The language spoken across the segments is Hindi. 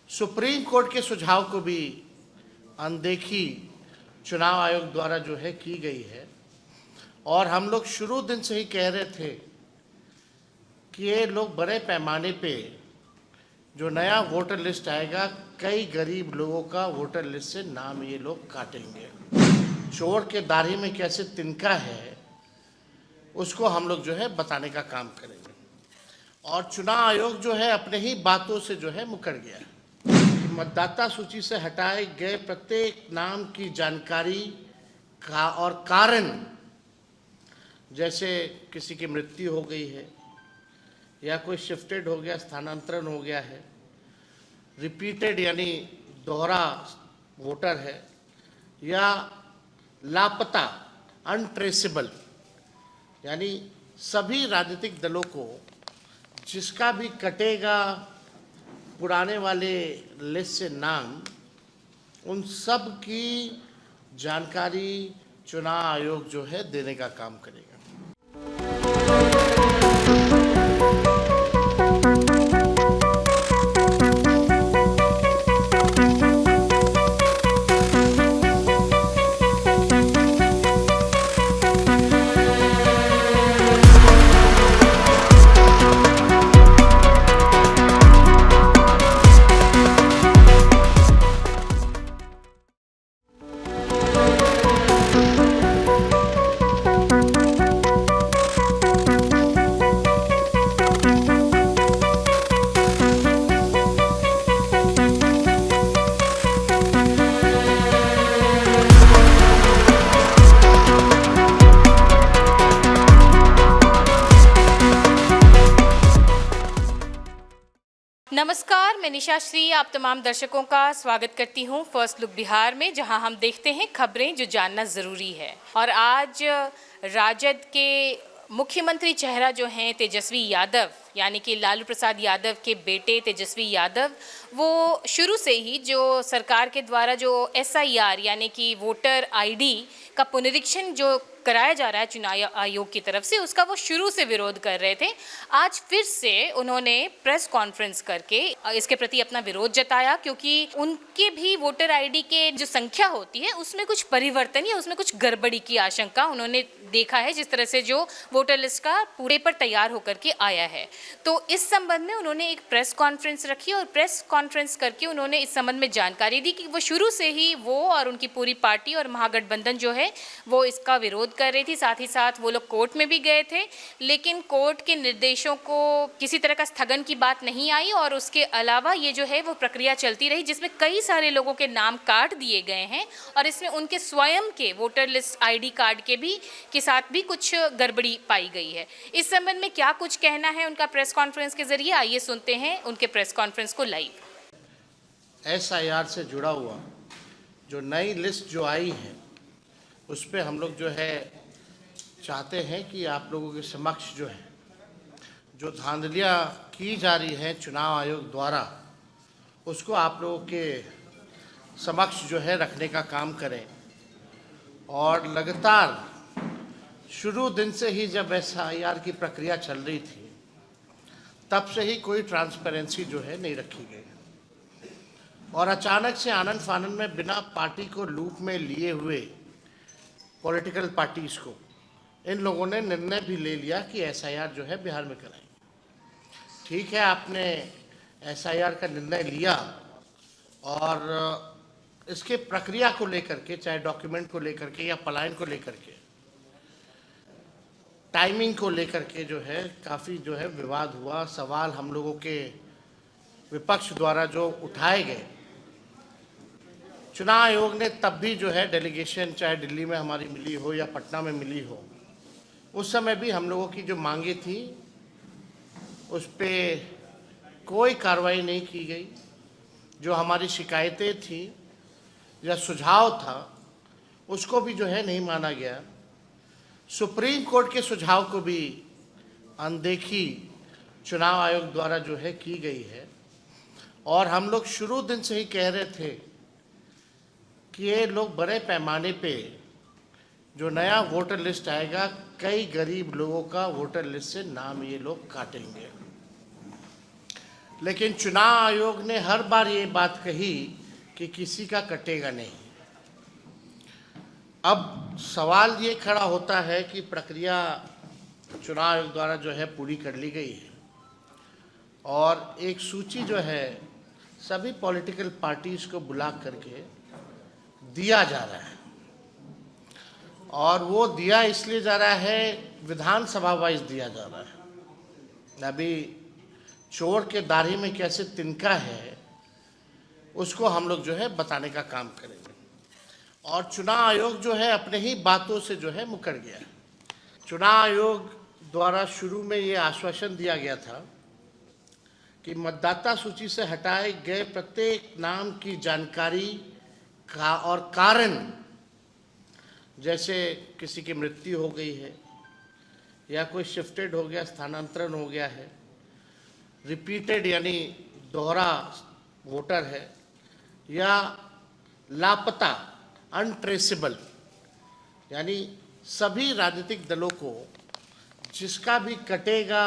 सुप्रीम कोर्ट के सुझाव को भी अनदेखी चुनाव आयोग द्वारा जो है की गई है। और हम लोग शुरू दिन से ही कह रहे थे कि ये लोग बड़े पैमाने पे जो नया वोटर लिस्ट आएगा, कई गरीब लोगों का वोटर लिस्ट से नाम ये लोग काटेंगे। चोर के दाढ़ी में कैसे तिनका है उसको हम लोग जो है बताने का काम करेंगे। और चुनाव आयोग जो है अपने ही बातों से जो है मुकर गया है। मतदाता सूची से हटाए गए प्रत्येक नाम की जानकारी का और कारण, जैसे किसी की मृत्यु हो गई है या कोई शिफ्टेड हो गया, स्थानांतरण हो गया है, रिपीटेड यानी दोहरा वोटर है, या लापता अनट्रेसेबल, यानी सभी राजनीतिक दलों को जिसका भी कटेगा पुराने वाले लिस्ट से नाम, उन सब की जानकारी चुनाव आयोग जो है देने का काम करेगा। नमस्कार, मैं निशा श्री आप तमाम दर्शकों का स्वागत करती हूं फर्स्ट लुक बिहार में, जहां हम देखते हैं खबरें जो जानना ज़रूरी है। और आज राजद के मुख्यमंत्री चेहरा जो हैं तेजस्वी यादव, यानी कि लालू प्रसाद यादव के बेटे तेजस्वी यादव, वो शुरू से ही जो सरकार के द्वारा जो SIR यानी कि वोटर ID का पुनरीक्षण जो कराया जा रहा है चुनाव आयोग की तरफ से, उसका वो शुरू से विरोध कर रहे थे। आज फिर से उन्होंने प्रेस कॉन्फ्रेंस करके इसके प्रति अपना विरोध जताया, क्योंकि उनके भी वोटर ID के जो संख्या होती है उसमें कुछ परिवर्तन या उसमें कुछ गड़बड़ी की आशंका उन्होंने देखा है, जिस तरह से जो वोटर लिस्ट का पूरे पर तैयार होकर के आया है। तो इस संबंध में उन्होंने एक प्रेस कॉन्फ्रेंस रखी और प्रेस कॉन्फ्रेंस करके उन्होंने इस संबंध में जानकारी दी कि वो शुरू से ही वो और उनकी पूरी पार्टी और महागठबंधन जो है वो इसका विरोध कर रही थी। साथ ही साथ वो लोग कोर्ट में भी गए थे, लेकिन कोर्ट के निर्देशों को किसी तरह का स्थगन की बात नहीं आई और उसके अलावा ये जो है वो प्रक्रिया चलती रही, जिसमें कई सारे लोगों के नाम काट दिए गए हैं और इसमें उनके स्वयं के वोटर लिस्ट ID कार्ड के साथ भी कुछ गड़बड़ी पाई गई है। इस संबंध में क्या कुछ कहना है उनका प्रेस कॉन्फ्रेंस के जरिए, आइए सुनते हैं उनके प्रेस कॉन्फ्रेंस को लाइव। SIR से जुड़ा हुआ जो नई लिस्ट जो आई है उस पर हम लोग जो है चाहते हैं कि आप लोगों के समक्ष जो है जो धांधलियाँ की जा रही हैं चुनाव आयोग द्वारा, उसको आप लोगों के समक्ष जो है रखने का काम करें। और लगातार शुरू दिन से ही जब SIR की प्रक्रिया चल रही थी तब से ही कोई ट्रांसपेरेंसी जो है नहीं रखी गई, और अचानक से आनन फानन में बिना पार्टी को लूप में लिए हुए पॉलिटिकल पार्टीज को इन लोगों ने निर्णय भी ले लिया कि SIR जो है बिहार में कराएंगे। ठीक है, आपने SIR का निर्णय लिया और इसके प्रक्रिया को लेकर के, चाहे डॉक्यूमेंट को लेकर के या पलायन को लेकर के, टाइमिंग को लेकर के जो है काफ़ी जो है विवाद हुआ। सवाल हम लोगों के विपक्ष द्वारा जो उठाए गए, चुनाव आयोग ने तब भी जो है डेलीगेशन चाहे दिल्ली में हमारी मिली हो या पटना में मिली हो, उस समय भी हम लोगों की जो मांगे थी उस पर कोई कार्रवाई नहीं की गई। जो हमारी शिकायतें थी या सुझाव था उसको भी जो है नहीं माना गया। सुप्रीम कोर्ट के सुझाव को भी अनदेखी चुनाव आयोग द्वारा जो है की गई है। और हम लोग शुरू दिन से ही कह रहे थे कि ये लोग बड़े पैमाने पे जो नया वोटर लिस्ट आएगा, कई गरीब लोगों का वोटर लिस्ट से नाम ये लोग काटेंगे। लेकिन चुनाव आयोग ने हर बार ये बात कही कि किसी का कटेगा नहीं। अब सवाल ये खड़ा होता है कि प्रक्रिया चुनाव आयोग द्वारा जो है पूरी कर ली गई है और एक सूची जो है सभी पॉलिटिकल पार्टीज को बुला करके दिया जा रहा है, और वो दिया इसलिए जा रहा है, विधानसभा वाइज दिया जा रहा है। अभी चोर के दाढ़ी में कैसे तिनका है उसको हम लोग जो है बताने का काम करेंगे। और चुनाव आयोग जो है अपने ही बातों से जो है मुकर गया है। चुनाव आयोग द्वारा शुरू में ये आश्वासन दिया गया था कि मतदाता सूची से हटाए गए प्रत्येक नाम की जानकारी का और कारण, जैसे किसी की मृत्यु हो गई है या कोई शिफ्टेड हो गया, स्थानांतरण हो गया है, रिपीटेड यानी दोहरा वोटर है, या लापता अनट्रेसेबल, यानी सभी राजनीतिक दलों को जिसका भी कटेगा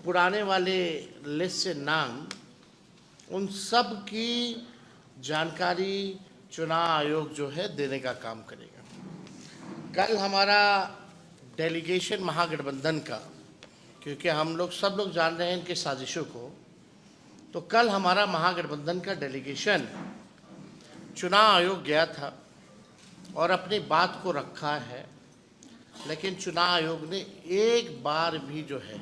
पुराने वाले लिस्ट से नाम, उन सब की जानकारी चुनाव आयोग जो है देने का काम करेगा। कल हमारा डेलीगेशन महागठबंधन का, क्योंकि हम लोग सब लोग जान रहे हैं इनके साजिशों को, तो कल हमारा महागठबंधन का डेलीगेशन चुनाव आयोग गया था और अपनी बात को रखा है, लेकिन चुनाव आयोग ने एक बार भी जो है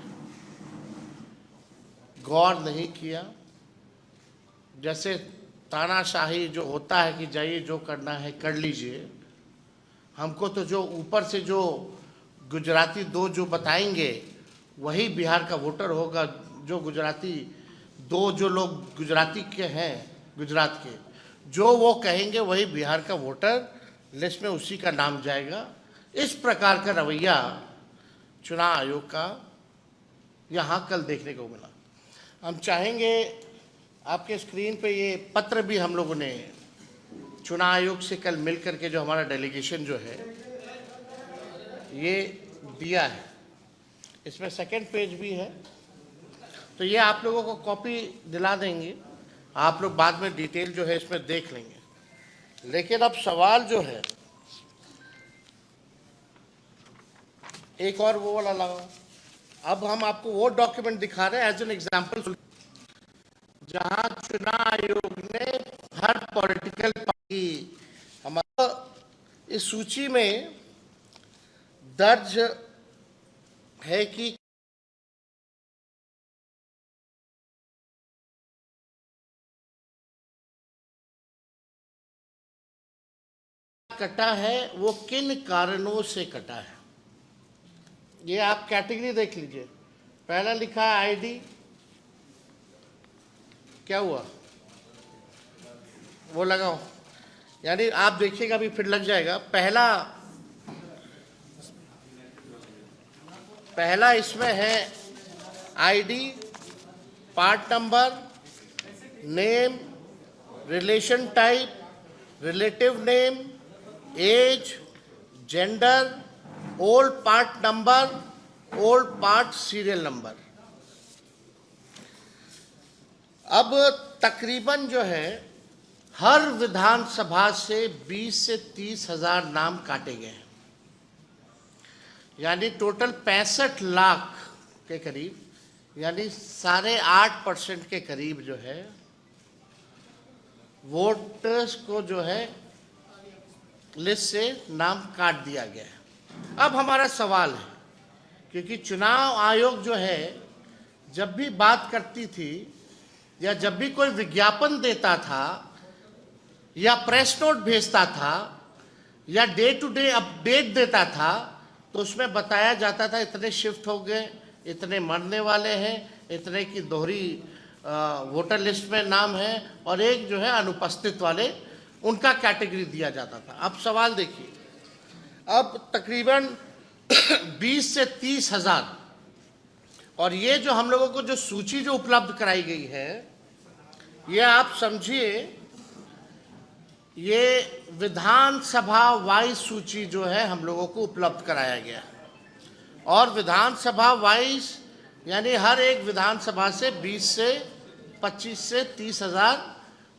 गौर नहीं किया। जैसे तानाशाही जो होता है कि जाइए जो करना है कर लीजिए, हमको तो जो ऊपर से जो गुजराती दो जो बताएंगे वही बिहार का वोटर होगा। जो गुजराती दो जो लोग गुजराती के हैं, गुजरात के, जो वो कहेंगे वही बिहार का वोटर लिस्ट में उसी का नाम जाएगा। इस प्रकार का रवैया चुनाव आयोग का यहाँ कल देखने को मिला। हम चाहेंगे आपके स्क्रीन पे ये पत्र भी हम लोगों ने चुनाव आयोग से कल मिल करके जो हमारा डेलीगेशन जो है ये दिया है, इसमें सेकंड पेज भी है, तो ये आप लोगों को कॉपी दिला देंगे, आप लोग बाद में डिटेल जो है इसमें देख लेंगे। लेकिन अब सवाल जो है, एक और वो वाला लगा, अब हम आपको वो डॉक्यूमेंट दिखा रहे हैं एज एन एग्जाम्पल, जहां चुनाव आयोग ने हर पॉलिटिकल पार्टी हमारा इस सूची में दर्ज है कि कटा है, वो किन कारणों से कटा है। ये आप कैटेगरी देख लीजिए। पहला लिखा है आईडी, क्या हुआ वो लगाओ, यानी आप देखिएगा अभी फिर लग जाएगा। पहला इसमें है ID, part number, name, relation type, relative name, age, gender, old part number, old part serial number. अब तकरीबन जो है हर विधानसभा से 20 से 30 हजार नाम काटे गए हैं, यानी टोटल 65 लाख के करीब, यानी 8.5% के करीब जो है वोटर्स को जो है लिस्ट से नाम काट दिया गया है। अब हमारा सवाल है, क्योंकि चुनाव आयोग जो है जब भी बात करती थी या जब भी कोई विज्ञापन देता था या प्रेस नोट भेजता था या डे टू डे अपडेट देता था, तो उसमें बताया जाता था इतने शिफ्ट हो गए, इतने मरने वाले हैं, इतने की दोहरी वोटर लिस्ट में नाम है, और एक जो है अनुपस्थित वाले, उनका कैटेगरी दिया जाता था। अब सवाल देखिए, अब तकरीबन 20 से 30 हजार, और ये जो हम लोगों को जो सूची जो उपलब्ध कराई गई है, ये आप समझिए ये विधानसभा वाइज सूची जो है हम लोगों को उपलब्ध कराया गया है, और विधानसभा वाइज यानी हर एक विधानसभा से 20 से 25 से 30,000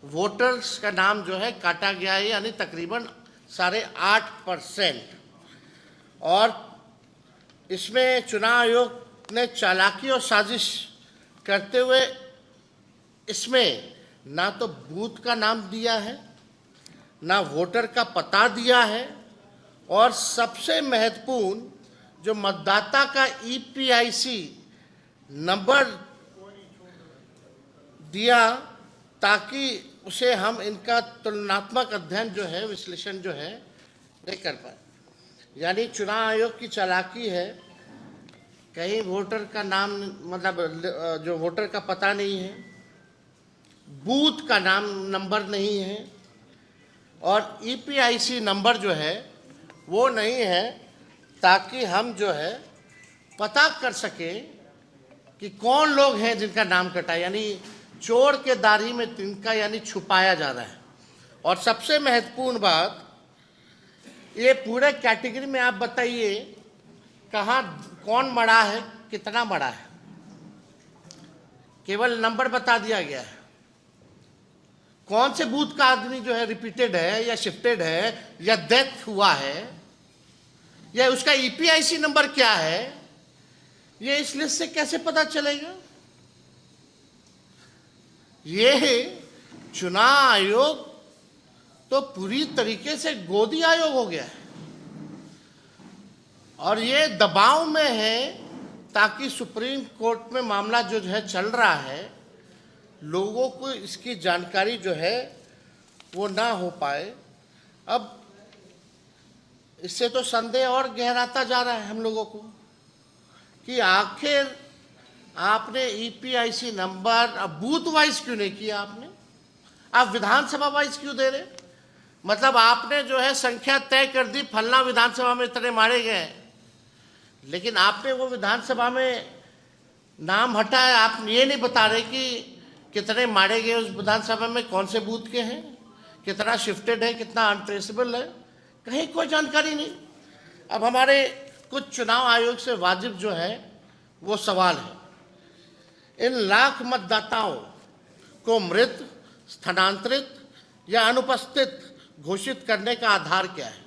वोटर्स का नाम जो है काटा गया है, यानी तकरीबन 8.5%। और इसमें चुनाव आयोग ने चालाकी और साजिश करते हुए इसमें ना तो बूथ का नाम दिया है, ना वोटर का पता दिया है, और सबसे महत्वपूर्ण जो मतदाता का ईपीआईसी नंबर दिया, ताकि उसे हम इनका तुलनात्मक अध्ययन जो है, विश्लेषण जो है नहीं कर पाए। यानी चुनाव आयोग की चालाकी है, कहीं वोटर का नाम मतलब जो वोटर का पता नहीं है, बूथ का नाम नंबर नहीं है, और ईपीआईसी नंबर जो है वो नहीं है, ताकि हम जो है पता कर सके कि कौन लोग हैं जिनका नाम कटा, यानी चोर के दाढ़ी में तिनका, यानी छुपाया जा रहा है। और सबसे महत्वपूर्ण बात, ये पूरे कैटेगरी में आप बताइए कहाँ कौन मरा है, कितना मरा है, केवल नंबर बता दिया गया है। कौन से बूथ का आदमी जो है रिपीटेड है या शिफ्टेड है या डेथ हुआ है, या उसका ईपीआईसी नंबर क्या है, ये इस लिस्ट से कैसे पता चलेगा? ये चुनाव आयोग तो पूरी तरीके से गोदी आयोग हो गया है, और ये दबाव में है ताकि सुप्रीम कोर्ट में मामला जो है चल रहा है, लोगों को इसकी जानकारी जो है वो ना हो पाए। अब इससे तो संदेह और गहराता जा रहा है हम लोगों को कि आखिर आपने ईपीआईसी नंबर अब बूथ वाइज क्यों नहीं किया, आपने आप विधानसभा वाइज क्यों दे रहे? मतलब आपने जो है संख्या तय कर दी, फलना विधानसभा में इतने मारे गए, लेकिन आपने वो विधानसभा में नाम हटाया, आप ये नहीं बता रहे कि कितने मारे गए उस विधानसभा में, कौन से बूथ के हैं, कितना शिफ्टेड है, कितना अनट्रेसेबल है, कहीं कोई जानकारी नहीं। अब हमारे कुछ चुनाव आयोग से वाजिब जो है वो सवाल है, इन लाख मतदाताओं को मृत, स्थानांतरित या अनुपस्थित घोषित करने का आधार क्या है?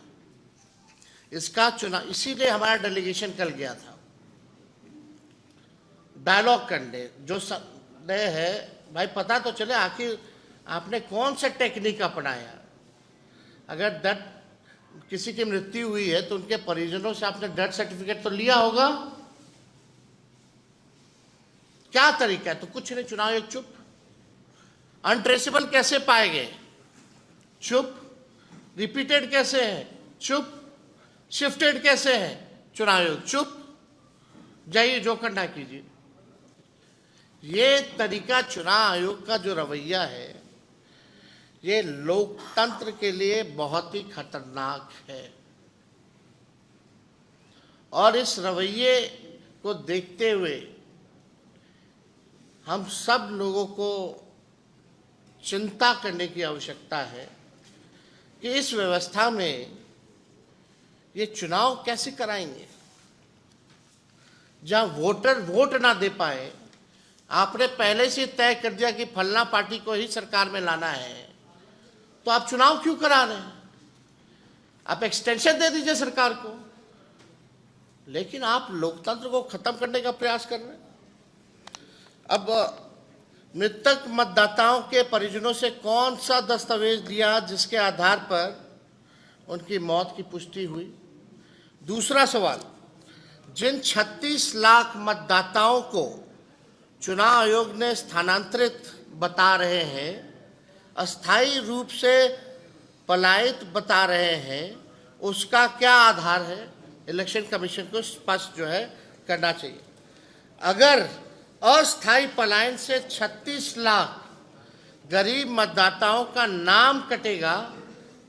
इसका चुनाव, इसीलिए हमारा डेलीगेशन कल गया था डायलॉग करने, जो संदेह है भाई पता तो चले आखिर आपने कौन सा टेक्निक अपनाया। अगर डेथ, किसी की मृत्यु हुई है तो उनके परिजनों से आपने डेथ सर्टिफिकेट तो लिया होगा, क्या तरीका है? तो कुछ नहीं, चुनाव आयोग चुप। अनट्रेसेबल कैसे पाए गए? चुप। रिपीटेड कैसे है? चुप। शिफ्टेड कैसे है? चुनाव आयोग चुप। जाइए जो करना कीजिए। ये तरीका चुनाव आयोग का जो रवैया है, ये लोकतंत्र के लिए बहुत ही खतरनाक है, और इस रवैये को देखते हुए हम सब लोगों को चिंता करने की आवश्यकता है कि इस व्यवस्था में ये चुनाव कैसे कराएंगे जहां वोटर वोट ना दे पाए। आपने पहले से तय कर दिया कि फलना पार्टी को ही सरकार में लाना है, तो आप चुनाव क्यों करा रहे हैं? आप एक्सटेंशन दे दीजिए सरकार को, लेकिन आप लोकतंत्र को खत्म करने का प्रयास कर रहे हैं। अब मृतक मतदाताओं के परिजनों से कौन सा दस्तावेज दिया जिसके आधार पर उनकी मौत की पुष्टि हुई? दूसरा सवाल, जिन 36 लाख मतदाताओं को चुनाव आयोग ने स्थानांतरित बता रहे हैं, अस्थायी रूप से पलायित बता रहे हैं, उसका क्या आधार है? इलेक्शन कमीशन को स्पष्ट जो है करना चाहिए। अगर अस्थायी पलायन से 36 लाख गरीब मतदाताओं का नाम कटेगा,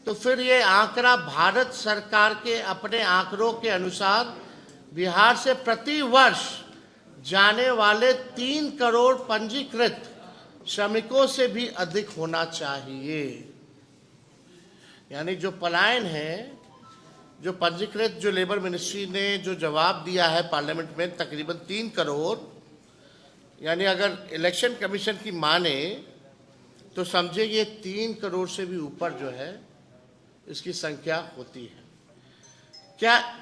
तो फिर ये आंकड़ा भारत सरकार के अपने आंकड़ों के अनुसार बिहार से प्रति वर्ष जाने वाले 3 करोड़ पंजीकृत श्रमिकों से भी अधिक होना चाहिए। यानी जो पलायन है, जो पंजीकृत, जो लेबर मिनिस्ट्री ने जो जवाब दिया है पार्लियामेंट में, तकरीबन 3 करोड़, यानी अगर इलेक्शन कमीशन की माने तो समझे ये 3 करोड़ से भी ऊपर जो है इसकी संख्या होती है। क्या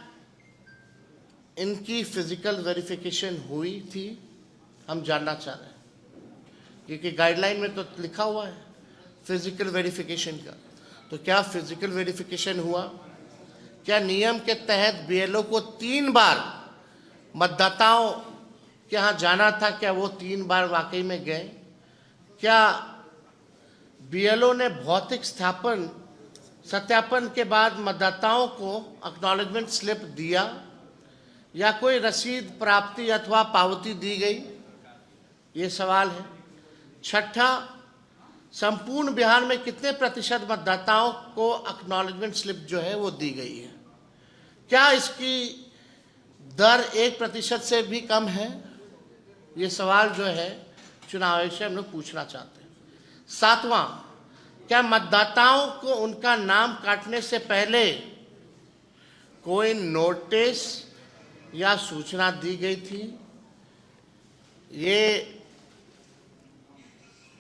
इनकी फिजिकल वेरिफिकेशन हुई थी, हम जानना चाह रहे हैं, क्योंकि गाइडलाइन में तो लिखा हुआ है फिजिकल वेरिफिकेशन का। तो क्या फिजिकल वेरिफिकेशन हुआ? क्या नियम के तहत बीएलओ को 3 बार मतदाताओं के यहाँ जाना था? क्या वो 3 बार वाकई में गए? क्या बीएलओ ने भौतिक सत्यापन के बाद मतदाताओं को एक्नॉलेजमेंट स्लिप दिया या कोई रसीद प्राप्ति अथवा पावती दी गई? ये सवाल है। छठा, संपूर्ण बिहार में कितने प्रतिशत मतदाताओं को एक्नॉलेजमेंट स्लिप जो है वो दी गई है? क्या इसकी दर 1% से भी कम है? ये सवाल जो है चुनाव आयोग से हम लोग पूछना चाहते हैं। 7वां, क्या मतदाताओं को उनका नाम काटने से पहले कोई नोटिस या सूचना दी गई थी? ये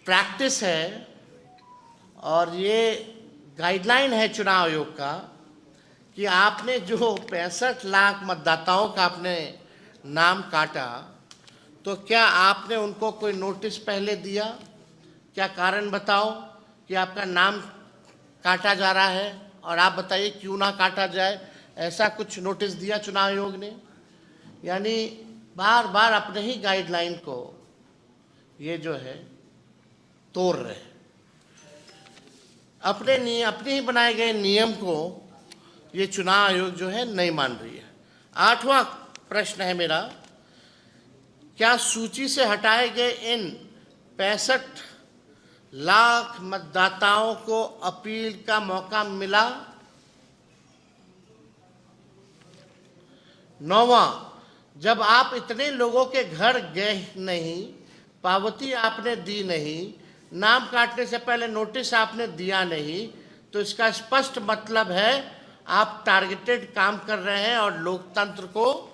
प्रैक्टिस है और ये गाइडलाइन है चुनाव आयोग का कि आपने जो 65 लाख मतदाताओं का आपने नाम काटा, तो क्या आपने उनको कोई नोटिस पहले दिया? क्या कारण बताओ कि आपका नाम काटा जा रहा है, और आप बताइए क्यों ना काटा जाए, ऐसा कुछ नोटिस दिया चुनाव आयोग ने? यानी बार बार अपने ही गाइडलाइन को ये जो है तोड़ रहे हैं, अपने ही बनाए गए नियम को ये चुनाव आयोग जो है नहीं मान रही है। 8वां प्रश्न है मेरा, क्या सूची से हटाए गए इन 65 लाख मतदाताओं को अपील का मौका मिला? 9वां, जब आप इतने लोगों के घर गए नहीं, पावती आपने दी नहीं, नाम काटने से पहले नोटिस आपने दिया नहीं, तो इसका स्पष्ट मतलब है आप टारगेटेड काम कर रहे हैं और लोकतंत्र को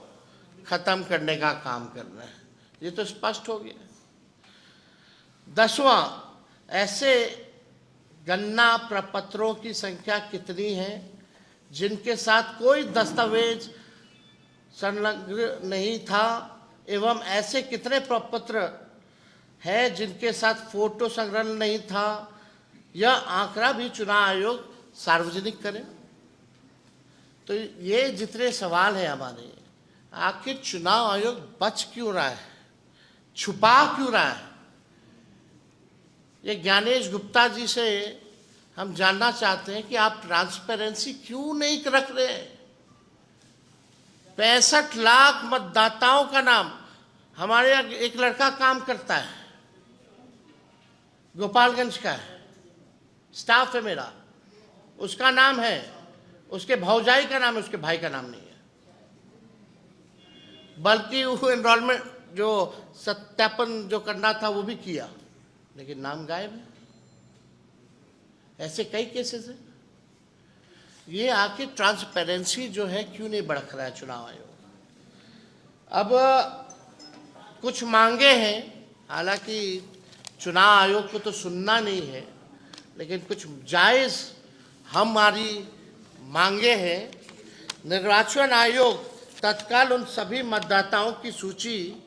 खत्म करने का काम कर रहे हैं। ये तो स्पष्ट हो गया। 10वां, ऐसे गणना प्रपत्रों की संख्या कितनी है जिनके साथ कोई दस्तावेज संलग्न नहीं था, एवं ऐसे कितने प्रपत्र है जिनके साथ फोटो संग्रहण नहीं था? यह आंकड़ा भी चुनाव आयोग सार्वजनिक करे। तो ये जितने सवाल हैं हमारे, आखिर चुनाव आयोग बच क्यों रहा है, छुपा क्यों रहा है? ये ज्ञानेश गुप्ता जी से हम जानना चाहते हैं कि आप ट्रांसपेरेंसी क्यों नहीं रख रहे? 65 लाख मतदाताओं का नाम, हमारे यहाँ एक लड़का काम करता है, गोपालगंज का है, स्टाफ है मेरा, उसका नाम है, उसके भौजाई का नाम है, उसके भाई का नाम नहीं है। बल्कि वो एनरोलमेंट जो सत्यापन जो करना था वो भी किया, लेकिन नाम गायब है। ऐसे कई केसेस हैं। ये आखिर ट्रांसपेरेंसी जो है क्यों नहीं बढ़ रहा है चुनाव आयोग? अब कुछ मांगे हैं, हालांकि चुनाव आयोग को तो सुनना नहीं है, लेकिन कुछ जायज़ हमारी मांगे हैं। निर्वाचन आयोग तत्काल उन सभी मतदाताओं की सूची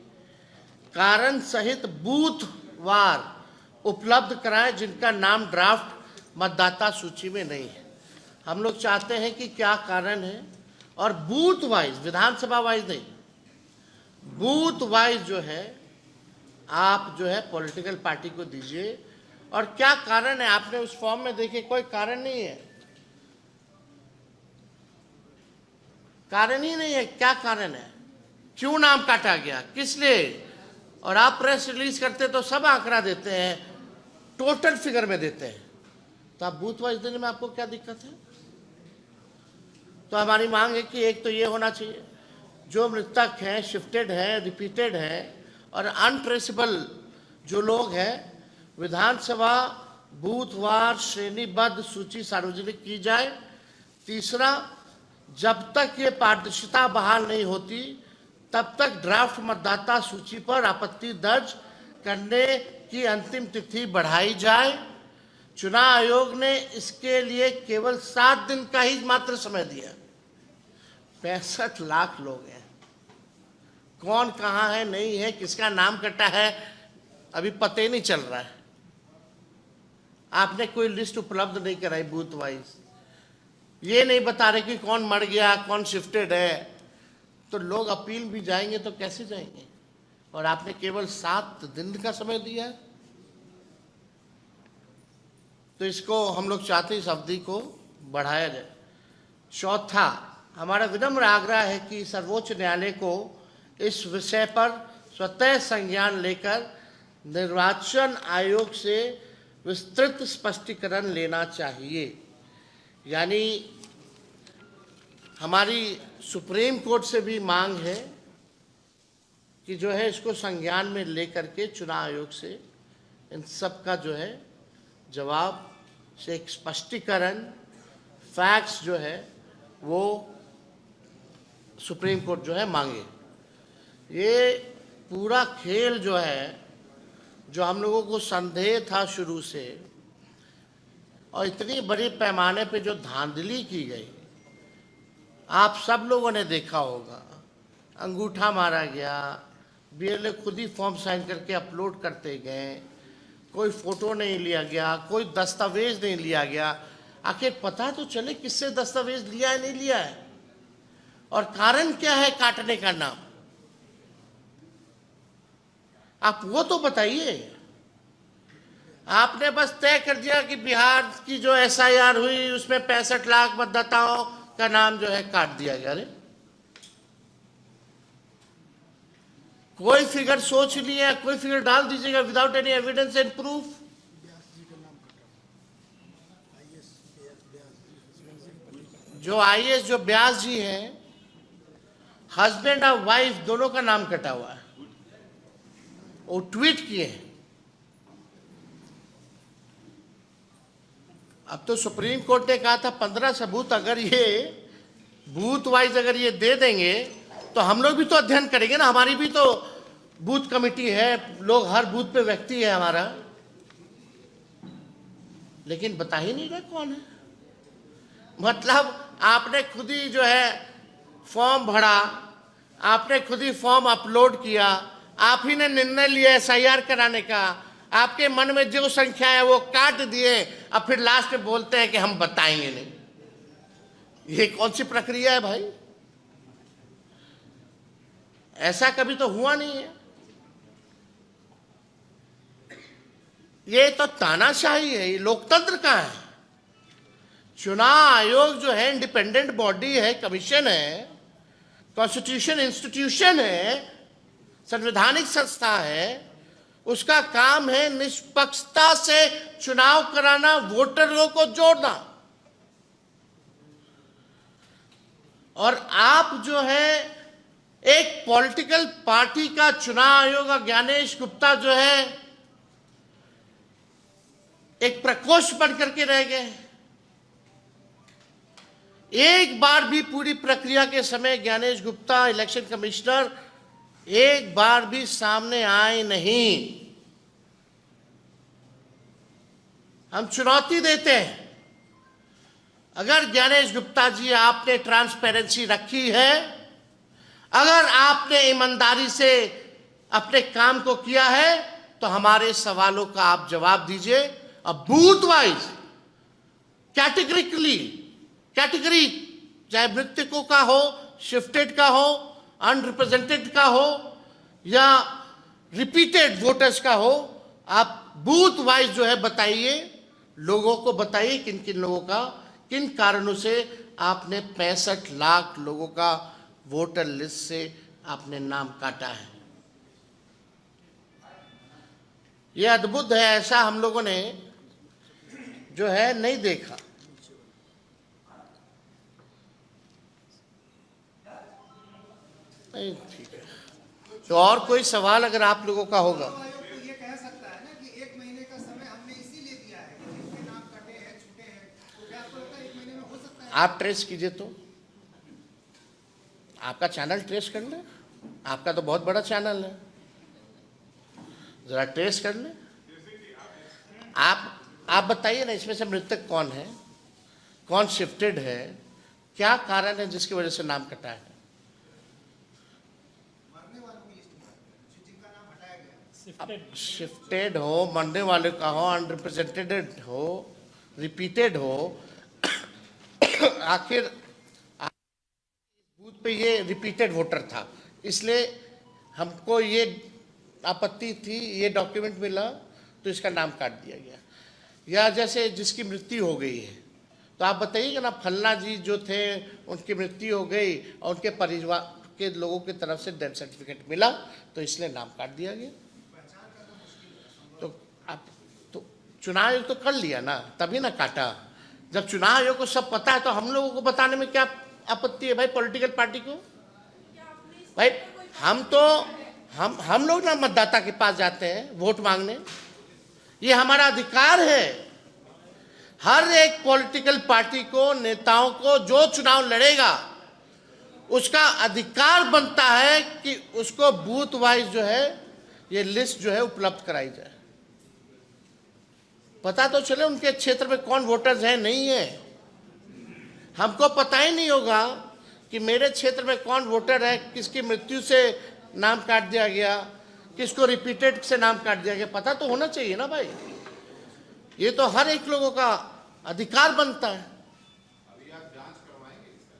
कारण सहित बूथवार उपलब्ध कराए जिनका नाम ड्राफ्ट मतदाता सूची में नहीं है। हम लोग चाहते हैं कि क्या कारण है, और बूथ वाइज, विधानसभा वाइज नहीं, बूथ वाइज जो है आप जो है पॉलिटिकल पार्टी को दीजिए। और क्या कारण है, आपने उस फॉर्म में देखिए, कोई कारण नहीं है, कारण ही नहीं है। क्या कारण है, क्यों नाम काटा गया, किस लिए? और आप प्रेस रिलीज करते तो सब आंकड़ा देते हैं, टोटल फिगर में देते हैं, तो आप बूथ वाइज देने में आपको क्या दिक्कत है? तो हमारी मांग है कि एक तो ये होना चाहिए, जो मृतक हैं, शिफ्टेड हैं, रिपीटेड हैं और अनट्रेसेबल जो लोग हैं, विधानसभा बूथवार श्रेणीबद्ध सूची सार्वजनिक की जाए। तीसरा, जब तक ये पारदर्शिता बहाल नहीं होती तब तक ड्राफ्ट मतदाता सूची पर आपत्ति दर्ज करने की अंतिम तिथि बढ़ाई जाए। चुनाव आयोग ने इसके लिए केवल 7 दिन का ही मात्र समय दिया। 65 लाख लोग हैं, कौन कहाँ है, नहीं है, किसका नाम कटा है, अभी पता ही नहीं चल रहा है। आपने कोई लिस्ट उपलब्ध नहीं कराई बूथ वाइज, ये नहीं बता रहे कि कौन मर गया, कौन शिफ्टेड है, तो लोग अपील भी जाएंगे तो कैसे जाएंगे? और आपने केवल 7 दिन का समय दिया है। तो इसको हम लोग चाहते हैं इस अवधि को बढ़ाया जाए। चौथा, हमारा विनम्र आग्रह है कि सर्वोच्च न्यायालय को इस विषय पर स्वतः संज्ञान लेकर निर्वाचन आयोग से विस्तृत स्पष्टीकरण लेना चाहिए। यानी हमारी सुप्रीम कोर्ट से भी मांग है कि जो है इसको संज्ञान में लेकर के चुनाव आयोग से इन सब का जो है जवाब से एक स्पष्टीकरण, फैक्ट्स जो है वो सुप्रीम कोर्ट जो है मांगे। ये पूरा खेल जो है, जो हम लोगों को संदेह था शुरू से, और इतनी बड़ी पैमाने पे जो धांधली की गई, आप सब लोगों ने देखा होगा। अंगूठा मारा गया, बीएलओ खुद ही फॉर्म साइन करके अपलोड करते गए, कोई फोटो नहीं लिया गया, कोई दस्तावेज नहीं लिया गया। आखिर पता तो चले किससे दस्तावेज लिया है, नहीं लिया है, और कारण क्या है काटने का नाम, आप वो तो बताइए। आपने बस तय कर दिया कि बिहार की जो एसआईआर हुई उसमें 65 लाख मतदाताओं का नाम जो है काट दिया गया। अरे कोई फिगर सोच लिया, कोई फिगर डाल दीजिएगा without any evidence and proof. जो आईएएस जो व्यास जी हैं, हस्बैंड और वाइफ दोनों का नाम कटा हुआ है, वो ट्वीट किए हैं। अब तो सुप्रीम कोर्ट ने कहा था 15 सबूत अगर ये बूथ वाइज अगर ये दे देंगे तो हम लोग भी तो अध्ययन करेंगे ना, हमारी भी तो बूथ कमेटी है, लोग हर बूथ पे व्यक्ति है हमारा, लेकिन बता ही नहीं रहा कौन है। मतलब आपने खुद ही जो है फॉर्म भरा, आपने खुद ही फॉर्म अपलोड किया, आप ही ने निर्णय लिया एसआईआर कराने का, आपके मन में जो संख्या है वो काट दिए, अब फिर लास्ट में बोलते हैं कि हम बताएंगे नहीं। ये कौन सी प्रक्रिया है भाई? ऐसा कभी तो हुआ नहीं है। ये तो तानाशाही है, ये लोकतंत्र का है। चुनाव आयोग जो है इंडिपेंडेंट बॉडी है, कमीशन है, कॉन्स्टिट्यूशन इंस्टीट्यूशन है, संवैधानिक संस्था है। उसका काम है निष्पक्षता से चुनाव कराना, वोटरों को जोड़ना। और आप जो है एक पॉलिटिकल पार्टी का चुनाव आयोग, ज्ञानेश गुप्ता जो है एक प्रकोष्ठ बन करके रह गए। एक बार भी पूरी प्रक्रिया के समय ज्ञानेश गुप्ता इलेक्शन कमिश्नर एक बार भी सामने आए नहीं। हम चुनौती देते हैं, अगर ज्ञानेश गुप्ता जी आपने ट्रांसपेरेंसी रखी है, अगर आपने ईमानदारी से अपने काम को किया है, तो हमारे सवालों का आप जवाब दीजिए। अब बूथ वाइज कैटेगरी, चाहे मृतकों का हो, शिफ्टेड का हो, अनरिप्रेजेंटेड का हो या रिपीटेड वोटर्स का हो, आप बूथ वाइज जो है बताइए, लोगों को बताइए किन किन लोगों का, किन कारणों से आपने 65 लाख लोगों का वोटर लिस्ट से आपने नाम काटा है। यह अद्भुत है, ऐसा हम लोगों ने जो है नहीं देखा। नहीं, ठीक है। तो और कोई सवाल अगर आप लोगों का होगा? ये कह सकता है ना कि 1 महीने का समय हमने इसीलिए दिया है कि जिनके नाम कटे हैं, छूटे हैं, तो क्या आपको लगता है 1 महीने में हो सकता है? आप ट्रेस कीजिए, तो आपका चैनल ट्रेस कर ले, आपका तो बहुत बड़ा चैनल है। जरा टेस्ट कर लें। आप बताइए ना, इसमें से मृतक कौन है, कौन शिफ्टेड है, क्या कारण है जिसकी वजह से नाम कटा है? मरने वालों की लिस्ट में जिनका नाम हटाया गया। अब शिफ्टेड हो, मरने वाले का हो, अनरिप्रेजेंटेड हो, रिपीटेड हो, आखिर बूथ पे ये रिपीटेड वोटर था, इसलिए हमको ये आपत्ति थी, ये डॉक्यूमेंट मिला तो इसका नाम काट दिया गया। या जैसे जिसकी मृत्यु हो गई है, तो आप बताइएगा ना, फलना जी जो थे उनकी मृत्यु हो गई और उनके परिवार के लोगों की तरफ से डेथ सर्टिफिकेट मिला तो इसलिए नाम काट दिया गया। तो आप तो चुनाव आयोग तो कर लिया ना, तभी ना काटा। जब चुनाव आयोग को सब पता है तो हम लोगों को बताने में क्या आपत्ति है भाई? पॉलिटिकल पार्टी को भाई, हम लोग ना मतदाता के पास जाते हैं वोट मांगने, ये हमारा अधिकार है। हर एक पॉलिटिकल पार्टी को, नेताओं को, जो चुनाव लड़ेगा उसका अधिकार बनता है कि उसको बूथ वाइज जो है ये लिस्ट जो है उपलब्ध कराई जाए, पता तो चले उनके क्षेत्र में कौन वोटर्स हैं, नहीं है। हमको पता ही नहीं होगा कि मेरे क्षेत्र में कौन वोटर है, किसकी मृत्यु से नाम काट दिया गया, किसको रिपीटेड से नाम काट दिया गया, पता तो होना चाहिए ना भाई। ये तो हर एक लोगों का अधिकार बनता है। अभी आप जांच करवाएंगे इसका?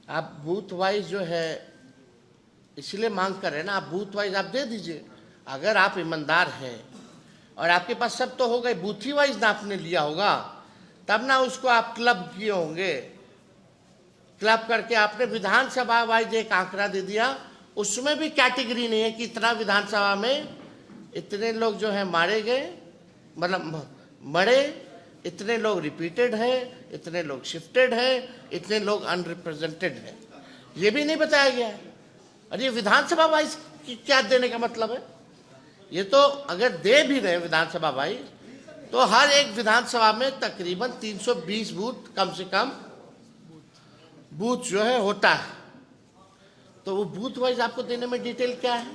आप बूथ वाइज जो है इसलिए मांग कर रहे हैं ना, आप बूथ वाइज आप दे दीजिए। अगर आप ईमानदार हैं और आपके पास सब तो हो गए, बूथ ही वाइज ना आपने लिया होगा, तब ना उसको आप क्लब किए होंगे। क्लब करके आपने विधानसभा वाइज एक आंकड़ा दे दिया, उसमें भी कैटेगरी नहीं है कि इतना विधानसभा में इतने लोग जो है मारे गए, मतलब मरे, इतने लोग रिपीटेड हैं, इतने लोग शिफ्टेड हैं, इतने लोग अनरिप्रेजेंटेड हैं, ये भी नहीं बताया गया है। और ये विधानसभा वाइज क्या देने का मतलब है? ये तो अगर दे भी रहे विधानसभा वाइज तो हर एक विधानसभा में तकरीबन 320 बूथ कम से कम बूथ जो है होता है। तो वो बूथ वाइज आपको देने में डिटेल क्या है?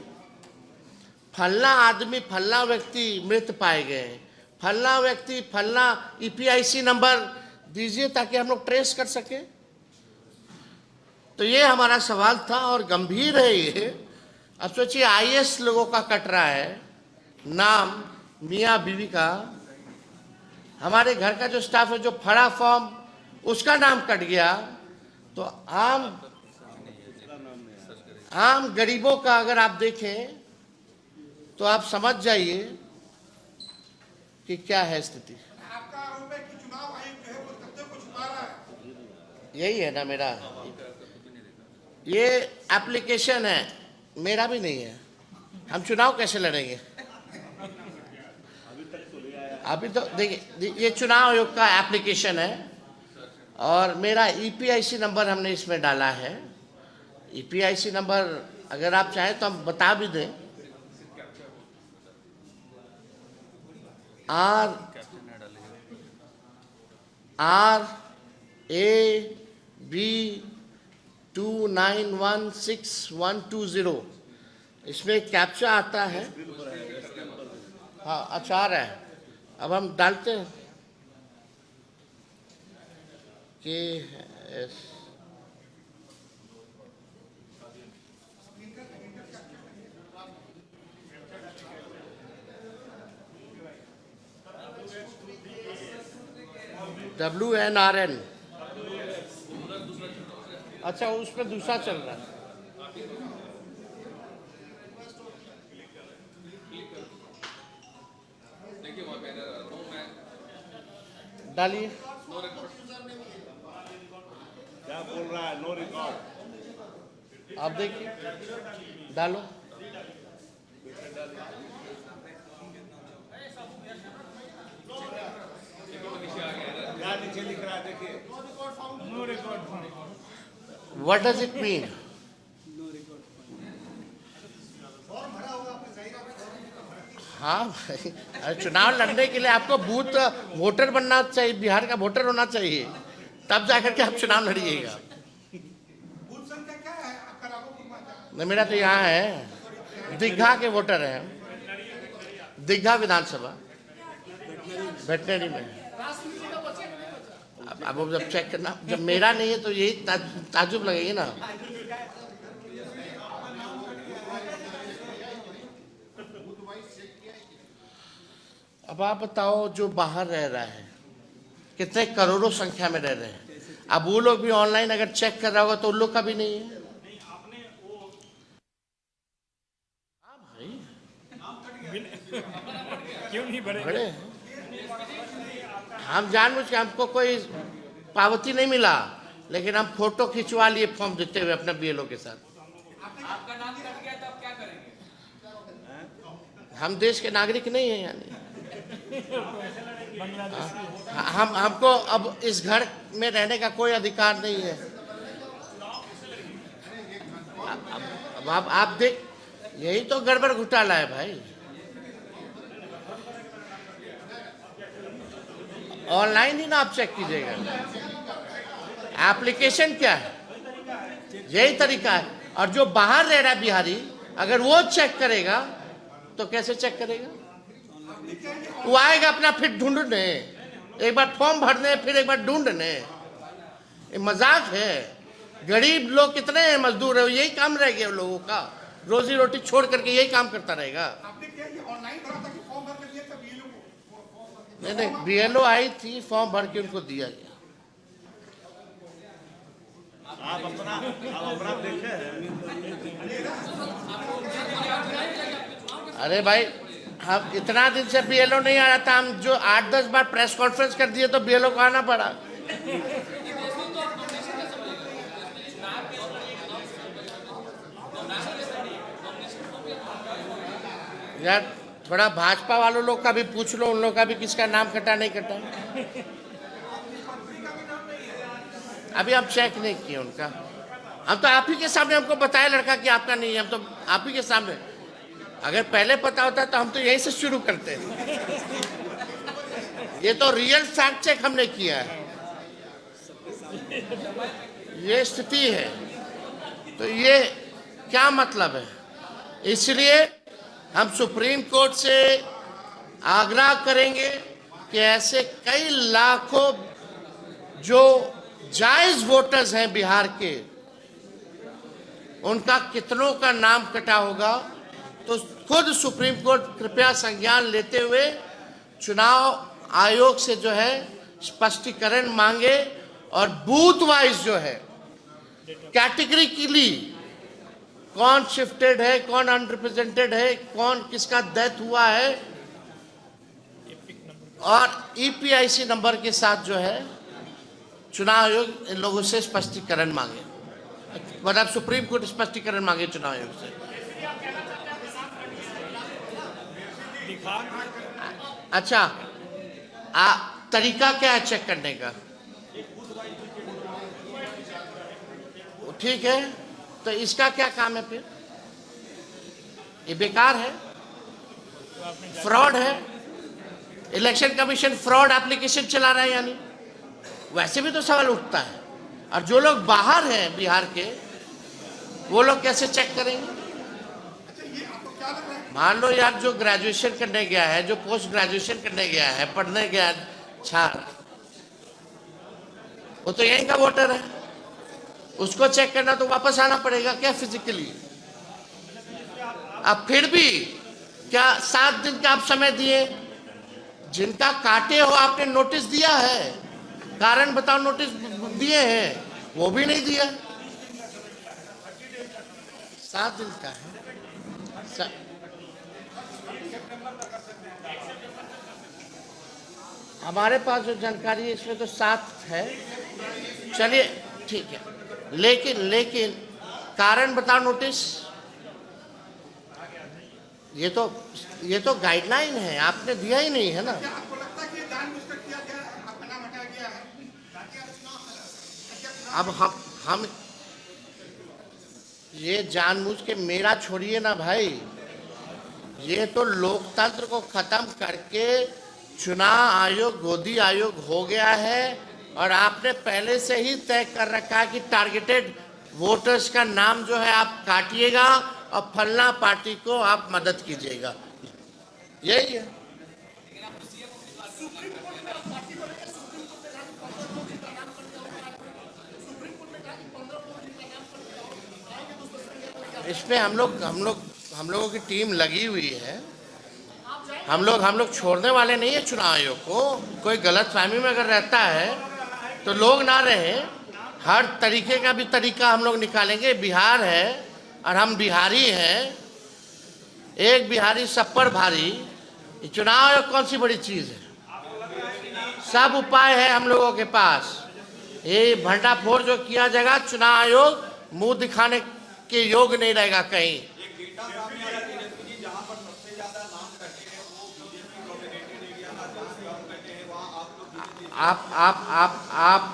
फलना आदमी, फलना व्यक्ति मृत पाए गए, फलना व्यक्ति, फलना ईपीआईसी नंबर दीजिए ताकि हम लोग ट्रेस कर सके। तो ये हमारा सवाल था और गंभीर है ये। अब सोचिए आईएएस लोगों का कट रहा है नाम, मियाँ बीवी का, हमारे घर का जो स्टाफ है जो फड़ा फॉर्म उसका नाम कट गया, तो आम गरीबों का अगर आप देखें तो आप समझ जाइए कि क्या है स्थिति। आपका आरोप है कि चुनाव आयोग जो है वो तथ्यों को छुपा रहा है। यही है ना मेरा, ये एप्लीकेशन है, मेरा भी नहीं है। हम चुनाव कैसे लड़ेंगे? अभी तो देखिए, ये चुनाव आयोग का एप्लीकेशन है और मेरा ईपीआईसी नंबर हमने इसमें डाला है। ईपीआईसी नंबर अगर आप चाहें तो हम बता भी दें। RAB 2916-120, इसमें कैप्चा आता है। हाँ अच्छा आ रहा है, अब हम डालते हैं KS WNRN। अच्छा उसमें दूसरा चल रहा है। डालिए। क्या बोल रहा है? No record. आप देखिए, डालो। क्या नीचे लिख रहा है? देखिए, no record. What does it mean? हाँ भाई, अरे चुनाव लड़ने के लिए आपको बूथ वोटर बनना चाहिए, बिहार का वोटर होना चाहिए, तब जाकर के आप चुनाव लड़िएगा। बूथ संख्या क्या है आपका? राघोपुर में नहीं, मेरा तो यहाँ है, दीघा के वोटर हैं। दीघा विधानसभा वेटनरी में। अब जब चेक करना, जब मेरा नहीं है तो यही ताजुब लगेगी ना। अब आप बताओ, जो बाहर रह रहा है कितने करोड़ों संख्या में रह रहे हैं, अब वो लोग भी ऑनलाइन अगर चेक कर रहा होगा तो उन लोग का भी नहीं है। हाँ भाई, क्यों नहीं भरे? बड़े हैं। हम जानबूझ के, हमको कोई पावती नहीं मिला, लेकिन हम फोटो खिंचवा लिए फॉर्म देते हुए अपने बीएलओ के साथ। आपका नाम कट गया तो आप क्या करेंगे? हम देश के नागरिक नहीं हैं, यानी हमको अब इस घर में रहने का कोई अधिकार नहीं है। अब आप देख, यही तो गड़बड़ घोटाला है भाई। ऑनलाइन ही ना आप चेक कीजिएगा, एप्लीकेशन क्या है, यही तरीका है। और जो बाहर रह रहा है बिहारी, अगर वो चेक करेगा तो कैसे चेक करेगा? वो आएगा अपना फिर ढूंढने, एक बार फॉर्म भरने, फिर एक बार ढूंढने। ये मजाक है। गरीब लोग कितने हैं, मजदूर है, यही काम रह गया लोगों का, रोजी रोटी छोड़ करके यही काम करता रहेगा। आपने क्या ये ऑनलाइन भरा था कि फॉर्म भर के दिया था बीएलओ को? नहीं, बीएलओ आई थी, फॉर्म भर के उनको दिया गया। आप अपना देखे। अरे भाई, हम इतना दिन से बीएलओ नहीं आया था, हम जो 8-10 बार प्रेस कॉन्फ्रेंस कर दिए तो बीएलओ को आना पड़ा। यार थोड़ा भाजपा वालों लोग का भी पूछ लो, उन लोग का भी किसका नाम कटा नहीं कटा। अभी हम चेक नहीं किए उनका। हम तो आप ही के सामने हमको बताया लड़का कि आपका नहीं है, हम तो आप ही के सामने। अगर पहले पता होता तो हम तो यहीं से शुरू करते। ये तो रियल फैक्ट चेक हमने किया है, ये स्थिति है। तो ये क्या मतलब है? इसलिए हम सुप्रीम कोर्ट से आग्रह करेंगे कि ऐसे कई लाखों जो जायज वोटर्स हैं बिहार के, उनका कितनों का नाम कटा होगा, तो खुद सुप्रीम कोर्ट कृपया संज्ञान लेते हुए चुनाव आयोग से जो है स्पष्टीकरण मांगे और बूथ वाइज जो है कैटेगरिकली कौन शिफ्टेड है, कौन अनरिप्रेजेंटेड है, कौन किसका डेथ हुआ है, और ईपीआईसी नंबर के साथ जो है चुनाव आयोग इन लोगों से स्पष्टीकरण मांगे, मतलब सुप्रीम कोर्ट स्पष्टीकरण मांगे चुनाव आयोग से। अच्छा, तरीका क्या है चेक करने का? ठीक है, तो इसका क्या काम है फिर? ये बेकार है, फ्रॉड है। इलेक्शन कमीशन फ्रॉड एप्लीकेशन चला रहा है, यानी वैसे भी तो सवाल उठता है। और जो लोग बाहर हैं बिहार के, वो लोग कैसे चेक करेंगे? मान लो यार, जो ग्रेजुएशन करने गया है, जो पोस्ट ग्रेजुएशन करने गया है, पढ़ने गया छात्र, वो तो यहीं का वोटर है, उसको चेक करना तो वापस आना पड़ेगा क्या फिजिकली? अब फिर भी क्या 7 दिन का आप समय दिए? जिनका काटे हो आपने नोटिस दिया है, कारण बताओ नोटिस दिए हैं, वो भी नहीं दिया। 7 दिन का है। हमारे पास जो जानकारी है इसमें तो 7 है। चलिए ठीक है, लेकिन कारण बताओ नोटिस। ये तो गाइडलाइन है, आपने दिया ही नहीं है ना। क्या आपको लगता है कि ये जानबूझकर किया गया है, आपका नाम हटाया गया है? अब हम ये जानबूझ के, मेरा छोड़िए ना भाई, ये तो लोकतंत्र को खत्म करके चुनाव आयोग गोदी आयोग हो गया है। और आपने पहले से ही तय कर रखा है कि टारगेटेड वोटर्स का नाम जो है आप काटिएगा और फलना पार्टी को आप मदद कीजिएगा। यही है। इसमें हम लोगों की टीम लगी हुई है। हम लोग छोड़ने वाले नहीं है चुनाव आयोग को। कोई गलतफहमी में अगर रहता है तो लोग ना रहे, हर तरीके का भी तरीका हम लोग निकालेंगे। बिहार है और हम बिहारी हैं, एक बिहारी सब पर भारी। ये चुनाव आयोग कौन सी बड़ी चीज है? सब उपाय है हम लोगों के पास। ये भंडाफोड़ जो किया जाएगा, चुनाव आयोग मुंह दिखाने के योग नहीं रहेगा कहीं। आप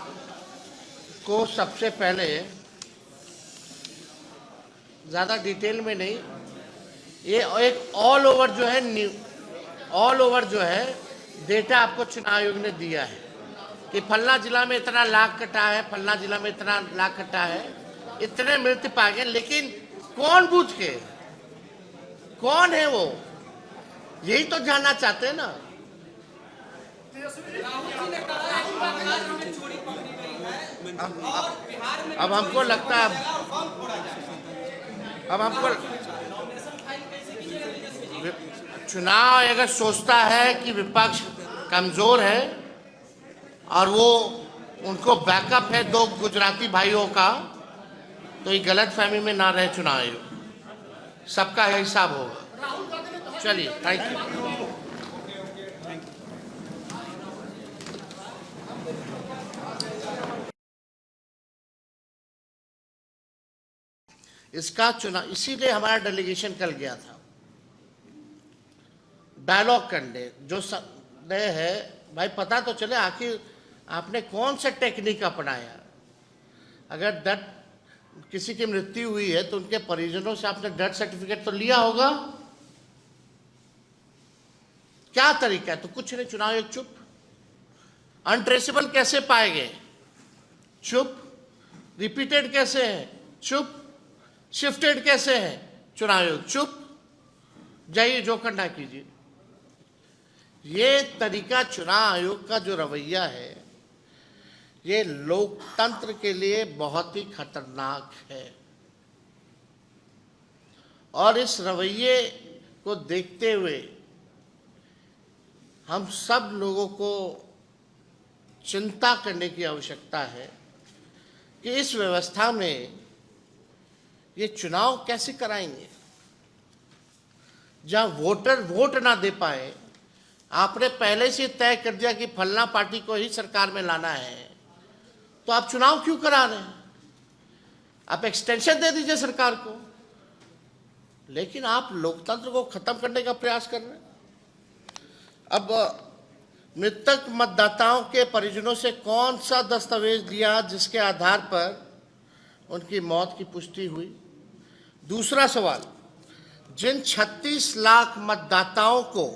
को सबसे पहले ज़्यादा डिटेल में नहीं, ये एक ऑल ओवर जो है डेटा आपको चुनाव आयोग ने दिया है कि फलना जिला में इतना लाख कटा है, फलना जिला में इतना लाख कटा है, इतने मृत्यु पाए गए। लेकिन कौन बूझ के, कौन है वो, यही तो जानना चाहते हैं ना। अब हमको लगता है, अब हमको चुनाव अगर सोचता है कि विपक्ष कमजोर है और वो उनको बैकअप है दो गुजराती भाइयों का, तो ये गलतफहमी में ना रहे चुनाव आयोग। सबका हिसाब होगा। चलिए, थैंक यू। इसका चुनाव, इसीलिए हमारा डेलीगेशन कल गया था डायलॉग करने। जो संदेह है भाई, पता तो चले आखिर आपने कौन सा टेक्निक अपनाया। अगर डेथ किसी की मृत्यु हुई है तो उनके परिजनों से आपने डेथ सर्टिफिकेट तो लिया होगा। क्या तरीका है? तो कुछ नहीं, चुनाव आयोग चुप। अनट्रेसेबल कैसे पाए गए? चुप। रिपीटेड कैसे है? चुप। शिफ्टेड कैसे है? चुनाव आयोग चुप। जाइए जो करना कीजिए। ये तरीका चुनाव आयोग का जो रवैया है, ये लोकतंत्र के लिए बहुत ही खतरनाक है। और इस रवैये को देखते हुए हम सब लोगों को चिंता करने की आवश्यकता है कि इस व्यवस्था में ये चुनाव कैसे कराएंगे जहां वोटर वोट ना दे पाए। आपने पहले से तय कर दिया कि फलना पार्टी को ही सरकार में लाना है, तो आप चुनाव क्यों करा रहे हैं? आप एक्सटेंशन दे दीजिए सरकार को। लेकिन आप लोकतंत्र को खत्म करने का प्रयास कर रहे हैं। अब मृतक मतदाताओं के परिजनों से कौन सा दस्तावेज लिया जिसके आधार पर उनकी मौत की पुष्टि हुई? दूसरा सवाल, जिन 36 लाख मतदाताओं को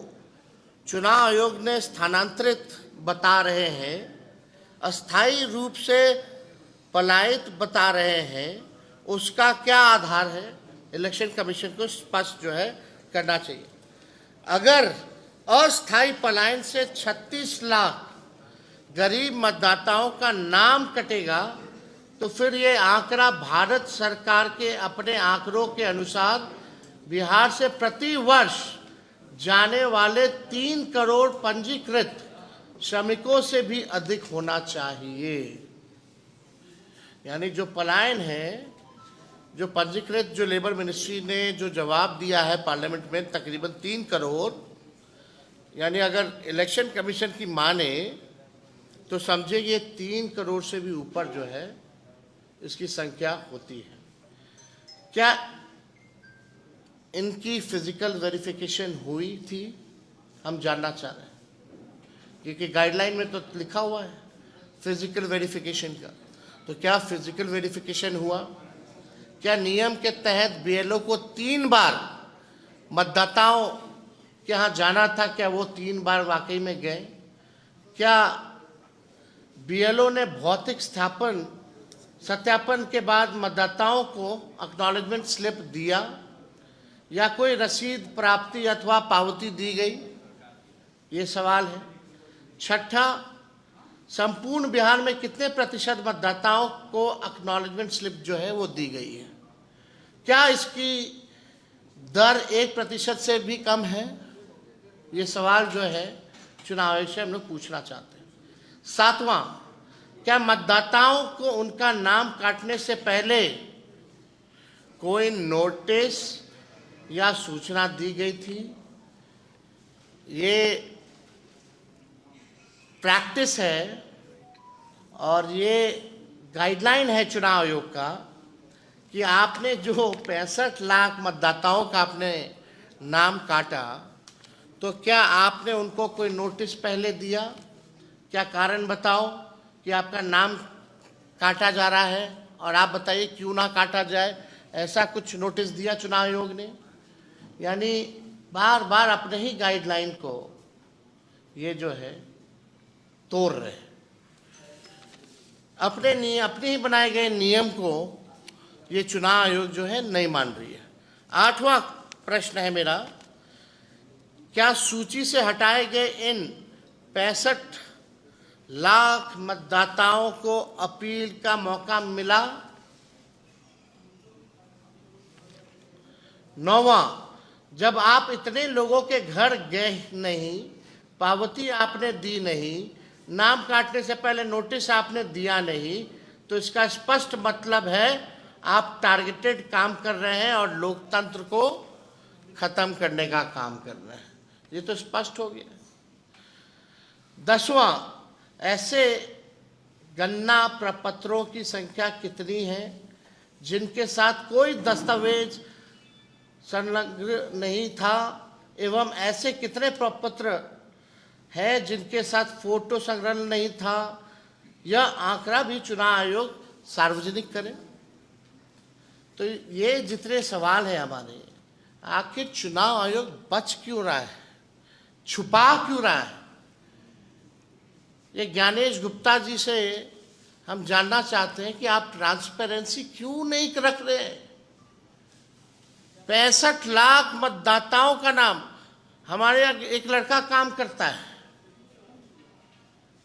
चुनाव आयोग ने स्थानांतरित बता रहे हैं, अस्थायी रूप से पलायित बता रहे हैं, उसका क्या आधार है? इलेक्शन कमीशन को स्पष्ट जो है करना चाहिए। अगर अस्थायी पलायन से 36 लाख गरीब मतदाताओं का नाम कटेगा तो फिर ये आंकड़ा भारत सरकार के अपने आंकड़ों के अनुसार बिहार से प्रति वर्ष जाने वाले 3 करोड़ पंजीकृत श्रमिकों से भी अधिक होना चाहिए। यानी जो पलायन है, जो पंजीकृत, जो लेबर मिनिस्ट्री ने जो जवाब दिया है पार्लियामेंट में, तकरीबन 3 करोड़, यानी अगर इलेक्शन कमीशन की माने तो समझिए ये 3 करोड़ से भी ऊपर जो है इसकी संख्या होती है। क्या इनकी फिजिकल वेरिफिकेशन हुई थी? हम जानना चाह रहे हैं, क्योंकि गाइडलाइन में तो लिखा हुआ है फिजिकल वेरिफिकेशन का। तो क्या फिजिकल वेरिफिकेशन हुआ? क्या नियम के तहत बीएलओ को 3 बार मतदाताओं के यहाँ जाना था? क्या वो 3 बार वाकई में गए? क्या बीएलओ ने भौतिक सत्यापन के बाद मतदाताओं को एक्नॉलेजमेंट स्लिप दिया? या कोई रसीद प्राप्ति अथवा पावती दी गई, ये सवाल है। छठा, संपूर्ण बिहार में कितने प्रतिशत मतदाताओं को एक्नॉलेजमेंट स्लिप जो है वो दी गई है? क्या इसकी दर 1% से भी कम है? ये सवाल जो है चुनाव आयोग से हम लोग पूछना चाहते हैं। सातवां, क्या मतदाताओं को उनका नाम काटने से पहले कोई नोटिस या सूचना दी गई थी? ये प्रैक्टिस है और ये गाइडलाइन है चुनाव आयोग का कि आपने जो 65 लाख मतदाताओं का आपने नाम काटा, तो क्या आपने उनको कोई नोटिस पहले दिया? क्या कारण बताओ कि आपका नाम काटा जा रहा है, और आप बताइए क्यों ना काटा जाए। ऐसा कुछ नोटिस दिया चुनाव आयोग ने? यानी बार बार अपने ही गाइडलाइन को ये जो है तोड़ रहे हैं। अपने ही बनाए गए नियम को ये चुनाव आयोग जो है नहीं मान रही है। आठवां प्रश्न है मेरा, क्या सूची से हटाए गए इन 65 लाख मतदाताओं को अपील का मौका मिला? नौवां, जब आप इतने लोगों के घर गए नहीं, पावती आपने दी नहीं, नाम काटने से पहले नोटिस आपने दिया नहीं, तो इसका स्पष्ट मतलब है आप टारगेटेड काम कर रहे हैं और लोकतंत्र को खत्म करने का काम कर रहे हैं। ये तो स्पष्ट हो गया। 10वां, ऐसे गणना प्रपत्रों की संख्या कितनी है जिनके साथ कोई दस्तावेज संलग्न नहीं था, एवं ऐसे कितने प्रपत्र है जिनके साथ फोटो संलग्न नहीं था? यह आंकड़ा भी चुनाव आयोग सार्वजनिक करे। तो ये जितने सवाल हैं हमारे, आखिर चुनाव आयोग बच क्यों रहा है, छुपा क्यों रहा है? ये ज्ञानेश गुप्ता जी से हम जानना चाहते हैं कि आप ट्रांसपेरेंसी क्यों नहीं रख रहे हैं? 65 लाख मतदाताओं का नाम, हमारे यहाँ एक लड़का काम करता है,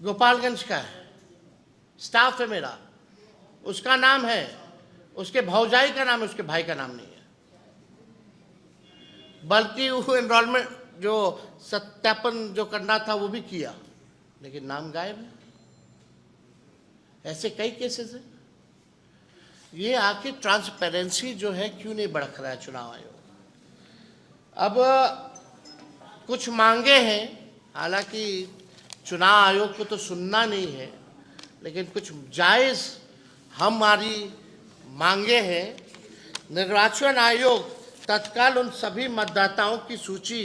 गोपालगंज का है, स्टाफ है मेरा, उसका नाम है, उसके भौजाई का नाम है, उसके भाई का नाम नहीं है। बल्कि वो एनरोलमेंट जो सत्यापन जो करना था वो भी किया, लेकिन नाम गायब है। ऐसे कई केसेस हैं। ये आखिर ट्रांसपेरेंसी जो है क्यों नहीं बढ़ रहा है चुनाव आयोग? अब कुछ मांगे हैं, हालांकि चुनाव आयोग को तो सुनना नहीं है, लेकिन कुछ जायज़ हमारी मांगे हैं। निर्वाचन आयोग तत्काल उन सभी मतदाताओं की सूची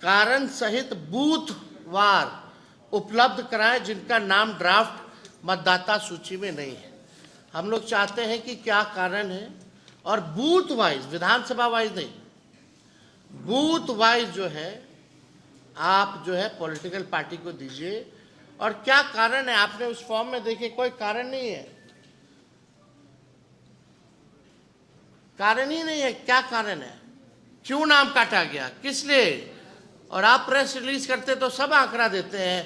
कारण सहित बूथवार उपलब्ध कराए जिनका नाम ड्राफ्ट मतदाता सूची में नहीं है। हम लोग चाहते हैं कि क्या कारण है, और बूथ वाइज, विधानसभा वाइज नहीं, बूथ वाइज जो है आप जो है पॉलिटिकल पार्टी को दीजिए। और क्या कारण है, आपने उस फॉर्म में देखिए, कोई कारण नहीं है, कारण ही नहीं है। क्या कारण है, क्यों नाम काटा गया, किस लिए? और आप प्रेस रिलीज करते तो सब आंकड़ा देते हैं,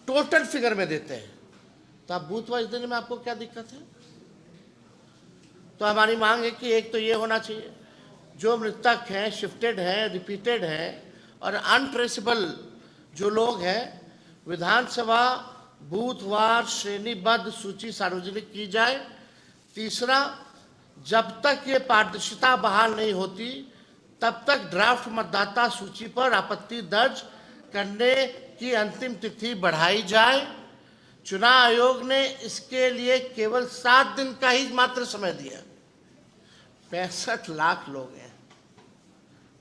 टोटल फिगर में देते हैं, तो आप बूथ वाइज देने में आपको क्या दिक्कत है? तो हमारी मांग है कि एक तो ये होना चाहिए, जो मृतक हैं, शिफ्टेड हैं, रिपीटेड हैं और अनट्रेसेबल जो लोग हैं, विधानसभा बूथवार श्रेणीबद्ध सूची सार्वजनिक की जाए। तीसरा, जब तक ये पारदर्शिता बहाल नहीं होती तब तक ड्राफ्ट मतदाता सूची पर आपत्ति दर्ज करने की अंतिम तिथि बढ़ाई जाए। चुनाव आयोग ने इसके लिए केवल 7 दिन का ही मात्र समय दिया। 65 लाख लोग हैं,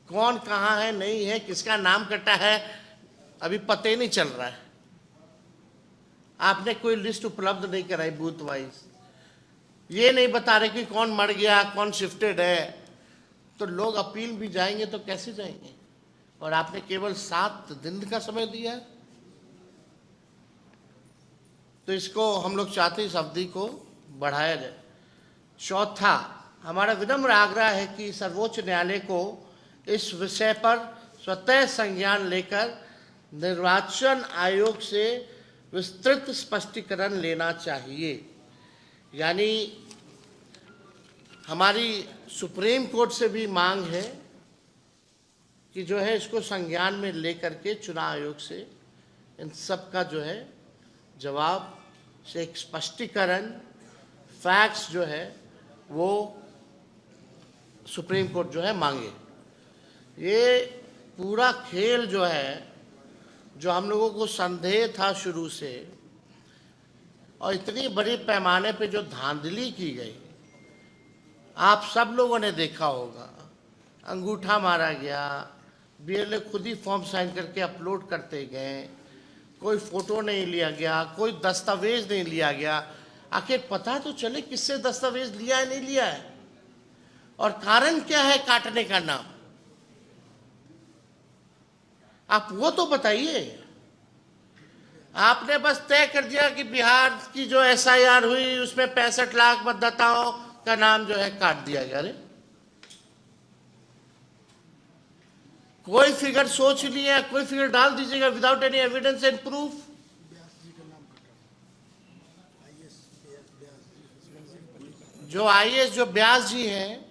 कौन कहाँ है, नहीं है, किसका नाम कटा है, अभी पता ही नहीं चल रहा है। आपने कोई लिस्ट उपलब्ध नहीं कराई बूथ वाइज, ये नहीं बता रहे कि कौन मर गया, कौन शिफ्टेड है, तो लोग अपील भी जाएंगे तो कैसे जाएंगे? और आपने केवल 7 दिन का समय दिया है। तो इसको हम लोग चाहते हैं इस अवधि को बढ़ाया जाए। चौथा, हमारा विनम्र आग्रह है कि सर्वोच्च न्यायालय को इस विषय पर स्वतः संज्ञान लेकर निर्वाचन आयोग से विस्तृत स्पष्टीकरण लेना चाहिए। यानी हमारी सुप्रीम कोर्ट से भी मांग है कि जो है इसको संज्ञान में लेकर के चुनाव आयोग से इन सब का जो है जवाब से एक स्पष्टीकरण, फैक्ट्स जो है वो सुप्रीम कोर्ट जो है मांगे। ये पूरा खेल जो है, जो हम लोगों को संदेह था शुरू से, और इतनी बड़ी पैमाने पे जो धांधली की गई, आप सब लोगों ने देखा होगा। अंगूठा मारा गया, बीएलओ खुद ही फॉर्म साइन करके अपलोड करते गए, कोई फोटो नहीं लिया गया, कोई दस्तावेज नहीं लिया गया। आखिर पता तो चले किससे दस्तावेज लिया है नहीं लिया है, और कारण क्या है काटने का नाम, आप वो तो बताइए। आपने बस तय कर दिया कि बिहार की जो एसआईआर हुई उसमें 65 लाख मतदाताओं का नाम जो है काट दिया गया। अरे कोई फिगर सोच लिया, कोई फिगर डाल दीजिएगा without any evidence and proof. जो आईएएस जो व्यास जी हैं,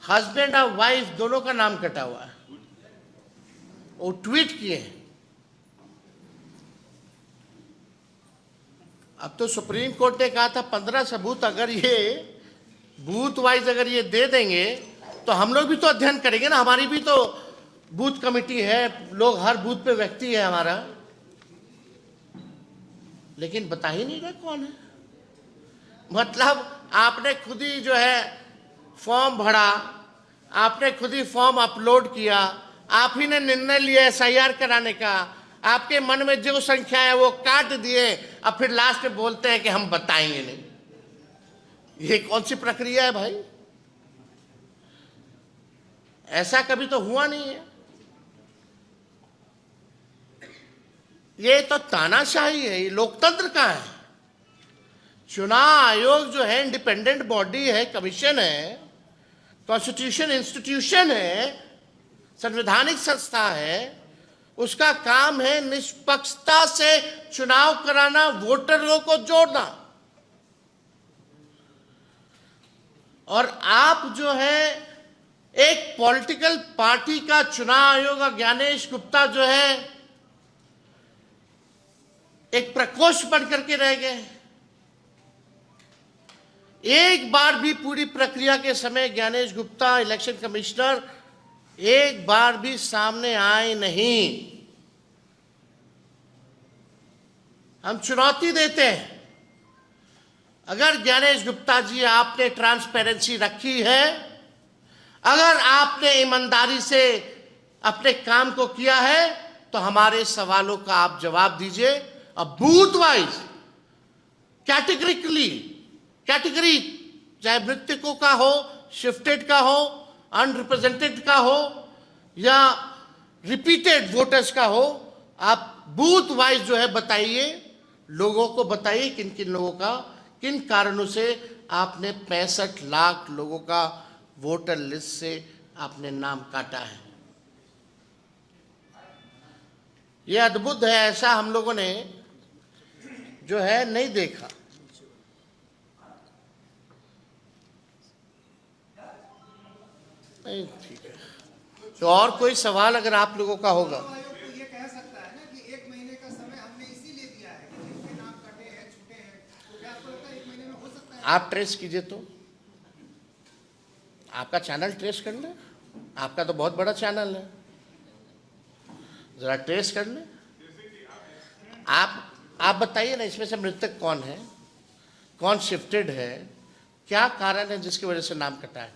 हस्बैंड और वाइफ दोनों का नाम कटा हुआ है, वो ट्वीट किए हैं। अब तो सुप्रीम कोर्ट ने कहा था 15 सबूत अगर ये बूथ वाइज अगर ये दे देंगे तो हम लोग भी तो अध्ययन करेंगे ना, हमारी भी तो बूथ कमेटी है, लोग हर बूथ पे व्यक्ति है हमारा, लेकिन बता ही नहीं रहा कौन है। मतलब आपने खुद ही जो है फॉर्म भरा, आपने खुद ही फॉर्म अपलोड किया, आप ही ने निर्णय लिया एसआईआर कराने का, आपके मन में जो संख्या है वो काट दिए, अब फिर लास्ट में बोलते हैं कि हम बताएंगे नहीं। ये कौन सी प्रक्रिया है भाई? ऐसा कभी तो हुआ नहीं है। ये तो तानाशाही है, ये लोकतंत्र का है। चुनाव आयोग जो है इंडिपेंडेंट बॉडी है, कमीशन है, कॉन्स्टिट्यूशन इंस्टीट्यूशन है, संवैधानिक संस्था है। उसका काम है निष्पक्षता से चुनाव कराना, वोटरों को जोड़ना। और आप जो है एक पॉलिटिकल पार्टी का चुनाव आयोग, ज्ञानेश गुप्ता जो है एक प्रकोष्ठ बन करके रह गए। एक बार भी पूरी प्रक्रिया के समय ज्ञानेश गुप्ता इलेक्शन कमिश्नर एक बार भी सामने आए नहीं। हम चुनौती देते हैं, अगर ज्ञानेश गुप्ता जी आपने ट्रांसपेरेंसी रखी है, अगर आपने ईमानदारी से अपने काम को किया है, तो हमारे सवालों का आप जवाब दीजिए। अब बूथ वाइज कैटेगरी, चाहे मृतकों का हो, शिफ्टेड का हो, अनरिप्रेजेंटेड का हो या रिपीटेड वोटर्स का हो, आप बूथ वाइज जो है बताइए, लोगों को बताइए किन किन लोगों का, किन कारणों से आपने 65 लाख लोगों का वोटर लिस्ट से आपने नाम काटा है। यह अद्भुत है, ऐसा हम लोगों ने जो है नहीं देखा। नहीं, ठीक है। तो और कोई सवाल अगर आप लोगों का होगा? चुनाव आयोग तो ये कह सकता है ना कि 1 महीने का समय हमने इसीलिए दिया है कि जिनके नाम कटे हैं, छूटे हैं, तो क्या आपको लगता है 1 महीने में हो सकता है? आप ट्रेस कीजिए, तो आपका चैनल ट्रेस कर ले, आपका तो बहुत बड़ा चैनल है, जरा ट्रेस कर ले। आप बताइए ना, इसमें से मृतक कौन है, कौन शिफ्टेड है, क्या कारण है जिसकी वजह से नाम कटा है?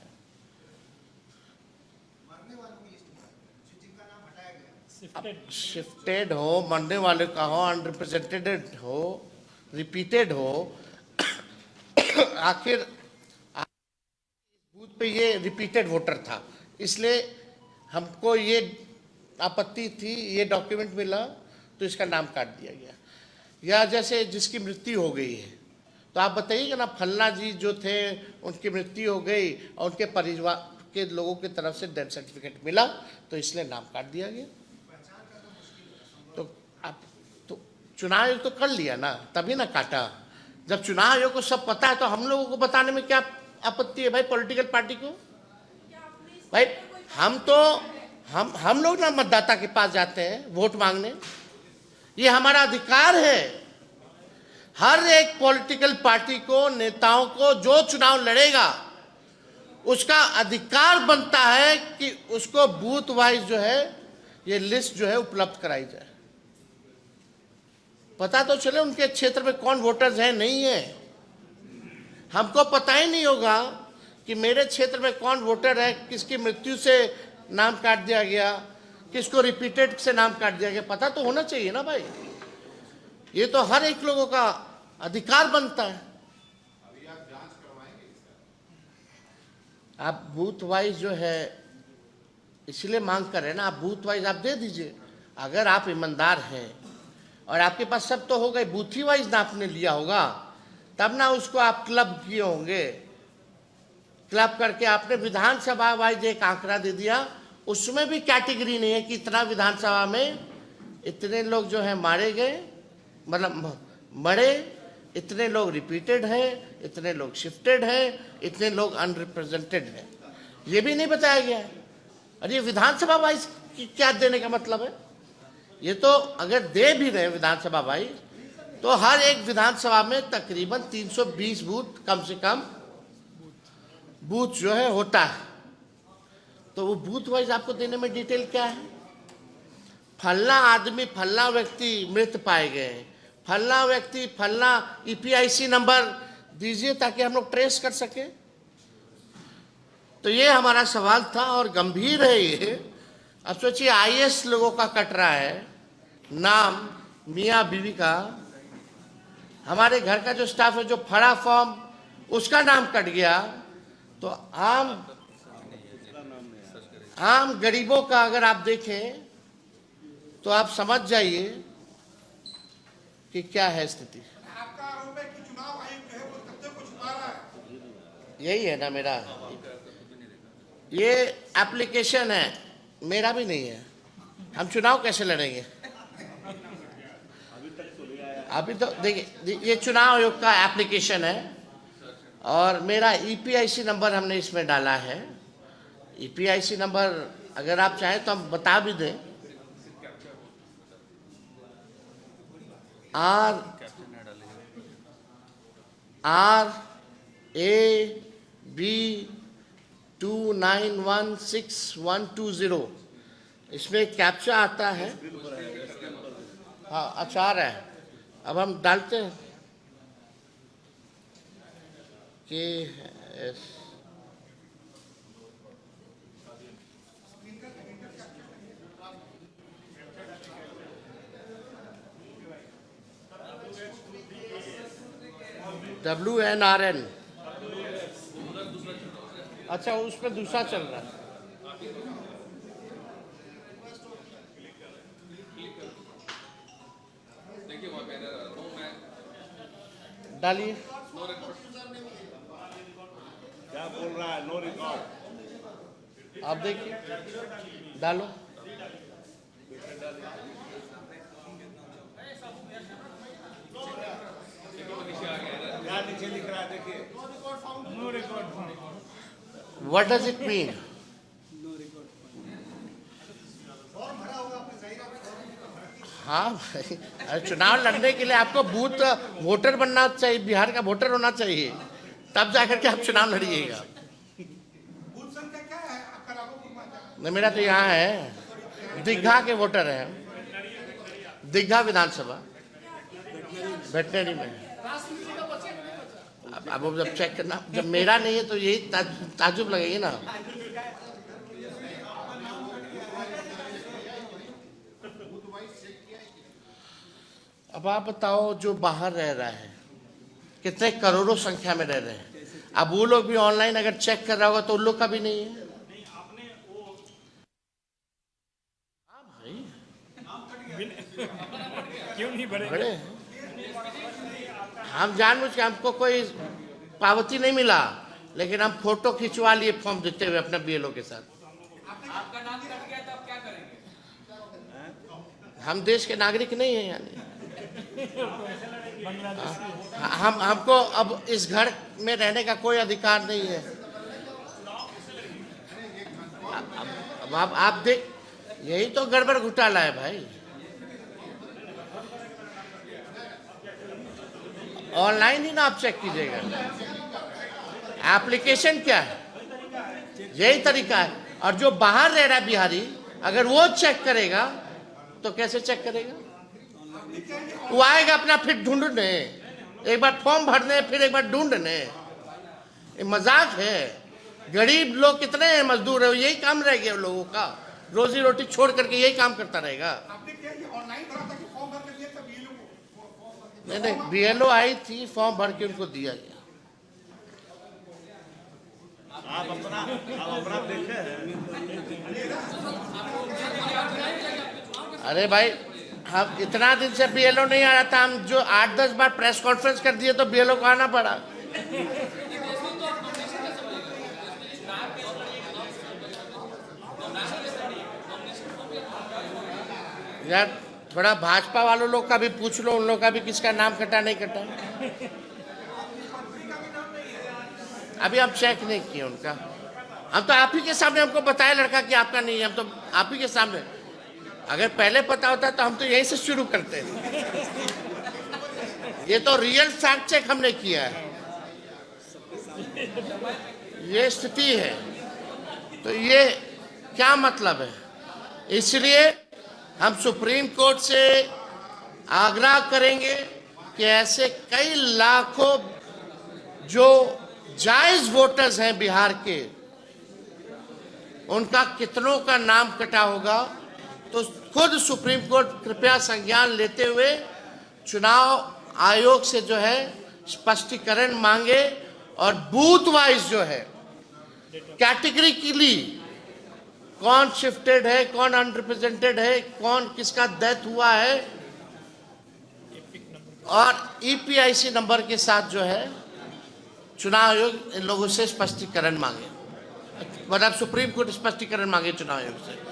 मरने वालों की लिस्ट में जिनका नाम हटाया गया, शिफ्टेड हो, मरने वाले का हो, अनरिप्रेजेंटेड हो, रिपीटेड हो, आखिर बूथ पे ये रिपीटेड वोटर था, इसलिए हमको ये आपत्ति थी, ये डॉक्यूमेंट मिला तो इसका नाम काट दिया गया। या जैसे जिसकी मृत्यु हो गई है तो आप बताइएगा ना, फलना जी जो थे उनकी मृत्यु हो गई और उनके परिवार के लोगों की तरफ से डेथ सर्टिफिकेट मिला, तो इसलिए नाम काट दिया गया। तो आप तो चुनाव आयोग तो कर लिया ना, तभी ना काटा। जब चुनाव आयोग को सब पता है तो हम लोगों को बताने में क्या आपत्ति है भाई? पॉलिटिकल पार्टी को भाई, हम लोग ना मतदाता के पास जाते हैं वोट मांगने, ये हमारा अधिकार है। हर एक पॉलिटिकल पार्टी को, नेताओं को, जो चुनाव लड़ेगा उसका अधिकार बनता है कि उसको बूथ वाइज जो है ये लिस्ट जो है उपलब्ध कराई जाए, पता तो चले उनके क्षेत्र में कौन वोटर्स हैं, नहीं है। हमको पता ही नहीं होगा कि मेरे क्षेत्र में कौन वोटर है, किसकी मृत्यु से नाम काट दिया गया, किसको रिपीटेड से नाम काट दिया गया, पता तो होना चाहिए ना भाई। ये तो हर एक लोगों का अधिकार बनता है। आप बूथ वाइज जो है इसलिए मांग कर रहे हैं ना, आप बूथ वाइज आप दे दीजिए। अगर आप ईमानदार हैं और आपके पास सब तो हो गए, बूथ ही वाइज ना आपने लिया होगा, तब ना उसको आप क्लब किए होंगे। क्लब करके आपने विधानसभा वाइज एक आंकड़ा दे दिया, उसमें भी कैटेगरी नहीं है कि इतना विधानसभा में इतने लोग जो है मारे गए, मतलब मरे, इतने लोग रिपीटेड हैं, इतने लोग शिफ्टेड हैं, इतने लोग अनरिप्रेजेंटेड हैं, ये भी नहीं बताया गया है। और ये विधानसभा वाइज क्या देने का मतलब है? ये तो अगर दे भी रहे विधानसभा वाइज, तो हर एक विधानसभा में तकरीबन 320 बूथ कम से कम बूथ जो है होता है। तो वो बूथ वाइज आपको देने में डिटेल क्या है? फलना आदमी, फलना व्यक्ति मृत पाए गए, फलना व्यक्ति, फलना ईपीआईसी नंबर दीजिए ताकि हम लोग ट्रेस कर सके। तो ये हमारा सवाल था और गंभीर है ये। अब सोचिए आईएएस लोगों का कट रहा है नाम, मियाँ बीवी का, हमारे घर का जो स्टाफ है जो फड़ा फॉर्म उसका नाम कट गया, तो आम गरीबों का अगर आप देखें तो आप समझ जाइए कि क्या है स्थिति। आपका आरोप है कि चुनाव आयोग जो है वो तथ्य को छुपा रहा है। यही है ना मेरा, ये एप्लीकेशन है, मेरा भी नहीं है। हम चुनाव कैसे लड़ेंगे? अभी तो देखिए, ये चुनाव आयोग का एप्लीकेशन है और मेरा ईपीआईसी नंबर हमने इसमें डाला है। ईपीआईसी नंबर अगर आप चाहें तो हम बता भी दें। RAB 2916-120, इसमें कैप्चा आता है। हाँ अच्छा आ रहा है, अब हम डालते हैं कि WNRN। अच्छा उसमें दूसरा चल रहा है। डालिए। क्या बोल रहा है? No record. आप देखिए, डालो। क्या नीचे लिख रहा है? देखिए, no record. What does it mean? हाँ भाई, अरे चुनाव लड़ने के लिए आपको बूथ वोटर बनना चाहिए, बिहार का वोटर होना चाहिए, तब जाकर के आप चुनाव लड़िएगा। बूथ संख्या क्या है आपका? राघोपुर में नहीं, मेरा तो यहाँ है, दीघा के वोटर हैं, दीघा विधानसभा वेटनरी में। अब जब चेक करना, जब मेरा नहीं है तो यही ताजुब लगेगी ना। अब आप बताओ, जो बाहर रह रहा है कितने करोड़ों संख्या में रह रहे हैं, अब वो लोग भी ऑनलाइन अगर चेक कर रहा होगा तो उन लोग का भी नहीं है। हाँ भाई, क्यों नहीं बड़े? बड़े हैं। हम जानबूझ के, हमको कोई पावती नहीं मिला, लेकिन हम फोटो खिंचवा लिए फॉर्म देते हुए अपने बीएलओ के साथ। आपका नाम कट गया तो आप क्या करेंगे? हम देश के नागरिक नहीं हैं, यानी हमको अब इस घर में रहने का कोई अधिकार नहीं है। अब आप देख, यही तो गड़बड़ घोटाला है भाई। ऑनलाइन ही ना आप चेक कीजिएगा, एप्लीकेशन क्या है, यही तरीका है। और जो बाहर रह रहा है बिहारी, अगर वो चेक करेगा तो कैसे चेक करेगा? वो आएगा अपना फिर ढूंढने, एक बार फॉर्म भरने, फिर एक बार ढूंढने। ये मजाक है। गरीब लोग कितने हैं, मजदूर है, यही काम रह गया लोगों का, रोजी रोटी छोड़ करके यही काम करता रहेगा। आपने क्या ये ऑनलाइन भरा था कि फॉर्म भर के दिया था बीएलओ को? नहीं, बीएलओ आई थी, फॉर्म भर के उनको दिया गया। आप अपना देखे हैं। अरे भाई, हम इतना दिन से बीएलओ नहीं आ रहा था, हम जो 8-10 बार प्रेस कॉन्फ्रेंस कर दिए तो बीएलओ को आना पड़ा। यार थोड़ा भाजपा वालों लोग का भी पूछ लो, उन लोग का भी किसका नाम कटा नहीं कटा। अभी हम चेक नहीं किए उनका। हम तो आप ही के सामने हमको बताया लड़का कि आपका नहीं है, हम तो आप ही के सामने। अगर पहले पता होता तो हम तो यहीं से शुरू करते। ये तो रियल फैक्ट चेक हमने किया है, ये स्थिति है। तो ये क्या मतलब है? इसलिए हम सुप्रीम कोर्ट से आग्रह करेंगे कि ऐसे कई लाखों जो जायज वोटर्स हैं बिहार के, उनका कितनों का नाम कटा होगा, तो खुद सुप्रीम कोर्ट कृपया संज्ञान लेते हुए चुनाव आयोग से जो है स्पष्टीकरण मांगे और बूथ वाइज जो है कैटेगरिकली कौन शिफ्टेड है, कौन अनरिप्रेजेंटेड है, कौन किसका डेथ हुआ है, और ईपीआईसी नंबर के साथ जो है चुनाव आयोग इन लोगों से स्पष्टीकरण मांगे, मतलब सुप्रीम कोर्ट स्पष्टीकरण मांगे चुनाव आयोग से।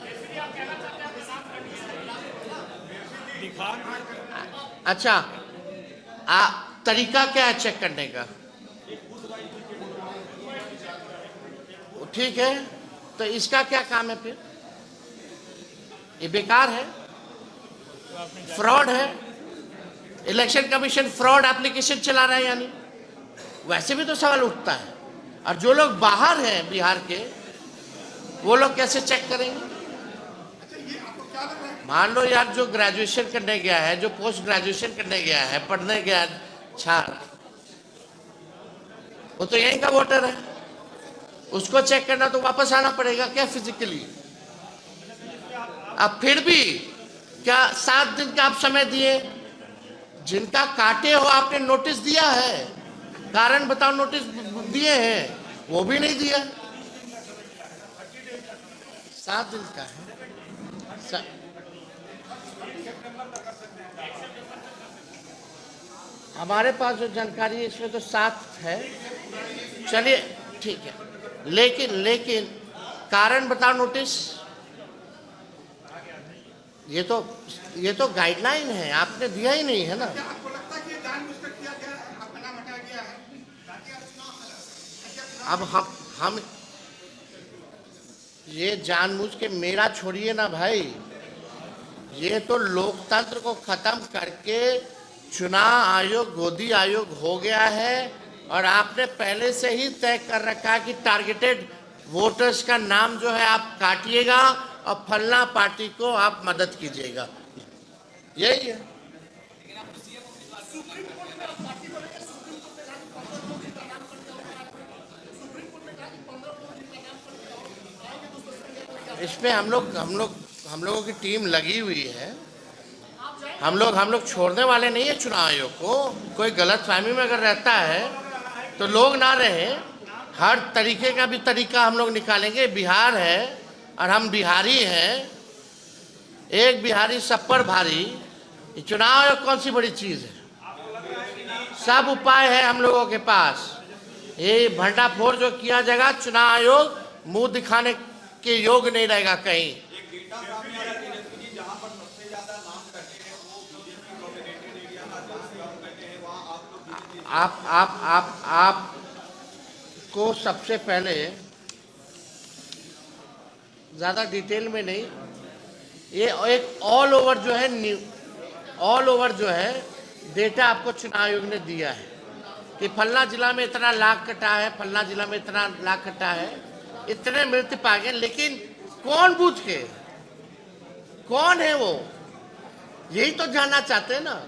अच्छा, तरीका क्या है चेक करने का? ठीक है, तो इसका क्या काम है फिर? ये बेकार है, फ्रॉड है। इलेक्शन कमीशन फ्रॉड एप्लीकेशन चला रहा है, यानी वैसे भी तो सवाल उठता है। और जो लोग बाहर हैं बिहार के, वो लोग कैसे चेक करेंगे? मान लो यार, जो ग्रेजुएशन करने गया है, जो पोस्ट ग्रेजुएशन करने गया है, पढ़ने गया है छात्र, वो तो यहीं का वोटर है, उसको चेक करना तो वापस आना पड़ेगा क्या फिजिकली? अब फिर भी क्या 7 दिन का आप समय दिए? जिनका काटे हो आपने नोटिस दिया है, कारण बताओ नोटिस दिए हैं, वो भी नहीं दिया। 7 दिन का है। हमारे पास जो जानकारी है इसमें तो 7 है, चलिए ठीक है, लेकिन कारण बताओ नोटिस, ये तो गाइडलाइन है, आपने दिया ही नहीं है ना। क्या आपको लगता है कि ये जानबूझकर किया गया है, आपका नाम हटाया गया है? अब हम ये जानबूझ के, मेरा छोड़िए ना भाई, ये तो लोकतंत्र को खत्म करके चुनाव आयोग गोदी आयोग हो गया है। और आपने पहले से ही तय कर रखा है कि टारगेटेड वोटर्स का नाम जो है आप काटिएगा और फलना पार्टी को आप मदद कीजिएगा, यही है। इसमें हम लोगों की टीम लगी हुई है। हम लोग छोड़ने वाले नहीं है चुनाव आयोग को। कोई गलतफहमी में अगर रहता है तो लोग ना रहे, हर तरीके का भी तरीका हम लोग निकालेंगे। बिहार है और हम बिहारी हैं, एक बिहारी सब पर भारी। ये चुनाव आयोग कौन सी बड़ी चीज़ है? सब उपाय है हम लोगों के पास। ये भंडाफोड़ जो किया जाएगा, चुनाव आयोग मुंह दिखाने के योग नहीं रहेगा कहीं। आप को सबसे पहले ज़्यादा डिटेल में नहीं, ये एक ऑल ओवर जो है डेटा आपको चुनाव आयोग ने दिया है कि फलना जिला में इतना लाख कटा है, फलना जिला में इतना लाख कटा है, इतने मृत्यु पा गए। लेकिन कौन पूछ के, कौन है वो, यही तो जानना चाहते हैं ना।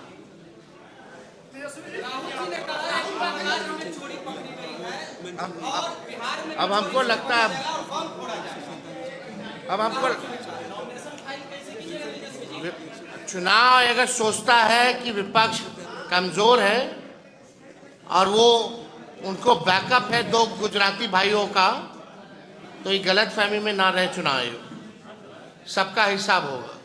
अब हमको लगता है, अब हमको चुनाव अगर सोचता है कि विपक्ष कमजोर है और वो उनको बैकअप है दो गुजराती भाइयों का, तो ये गलत फहमी में ना रहे। चुनाव आयोग सबका हिसाब होगा।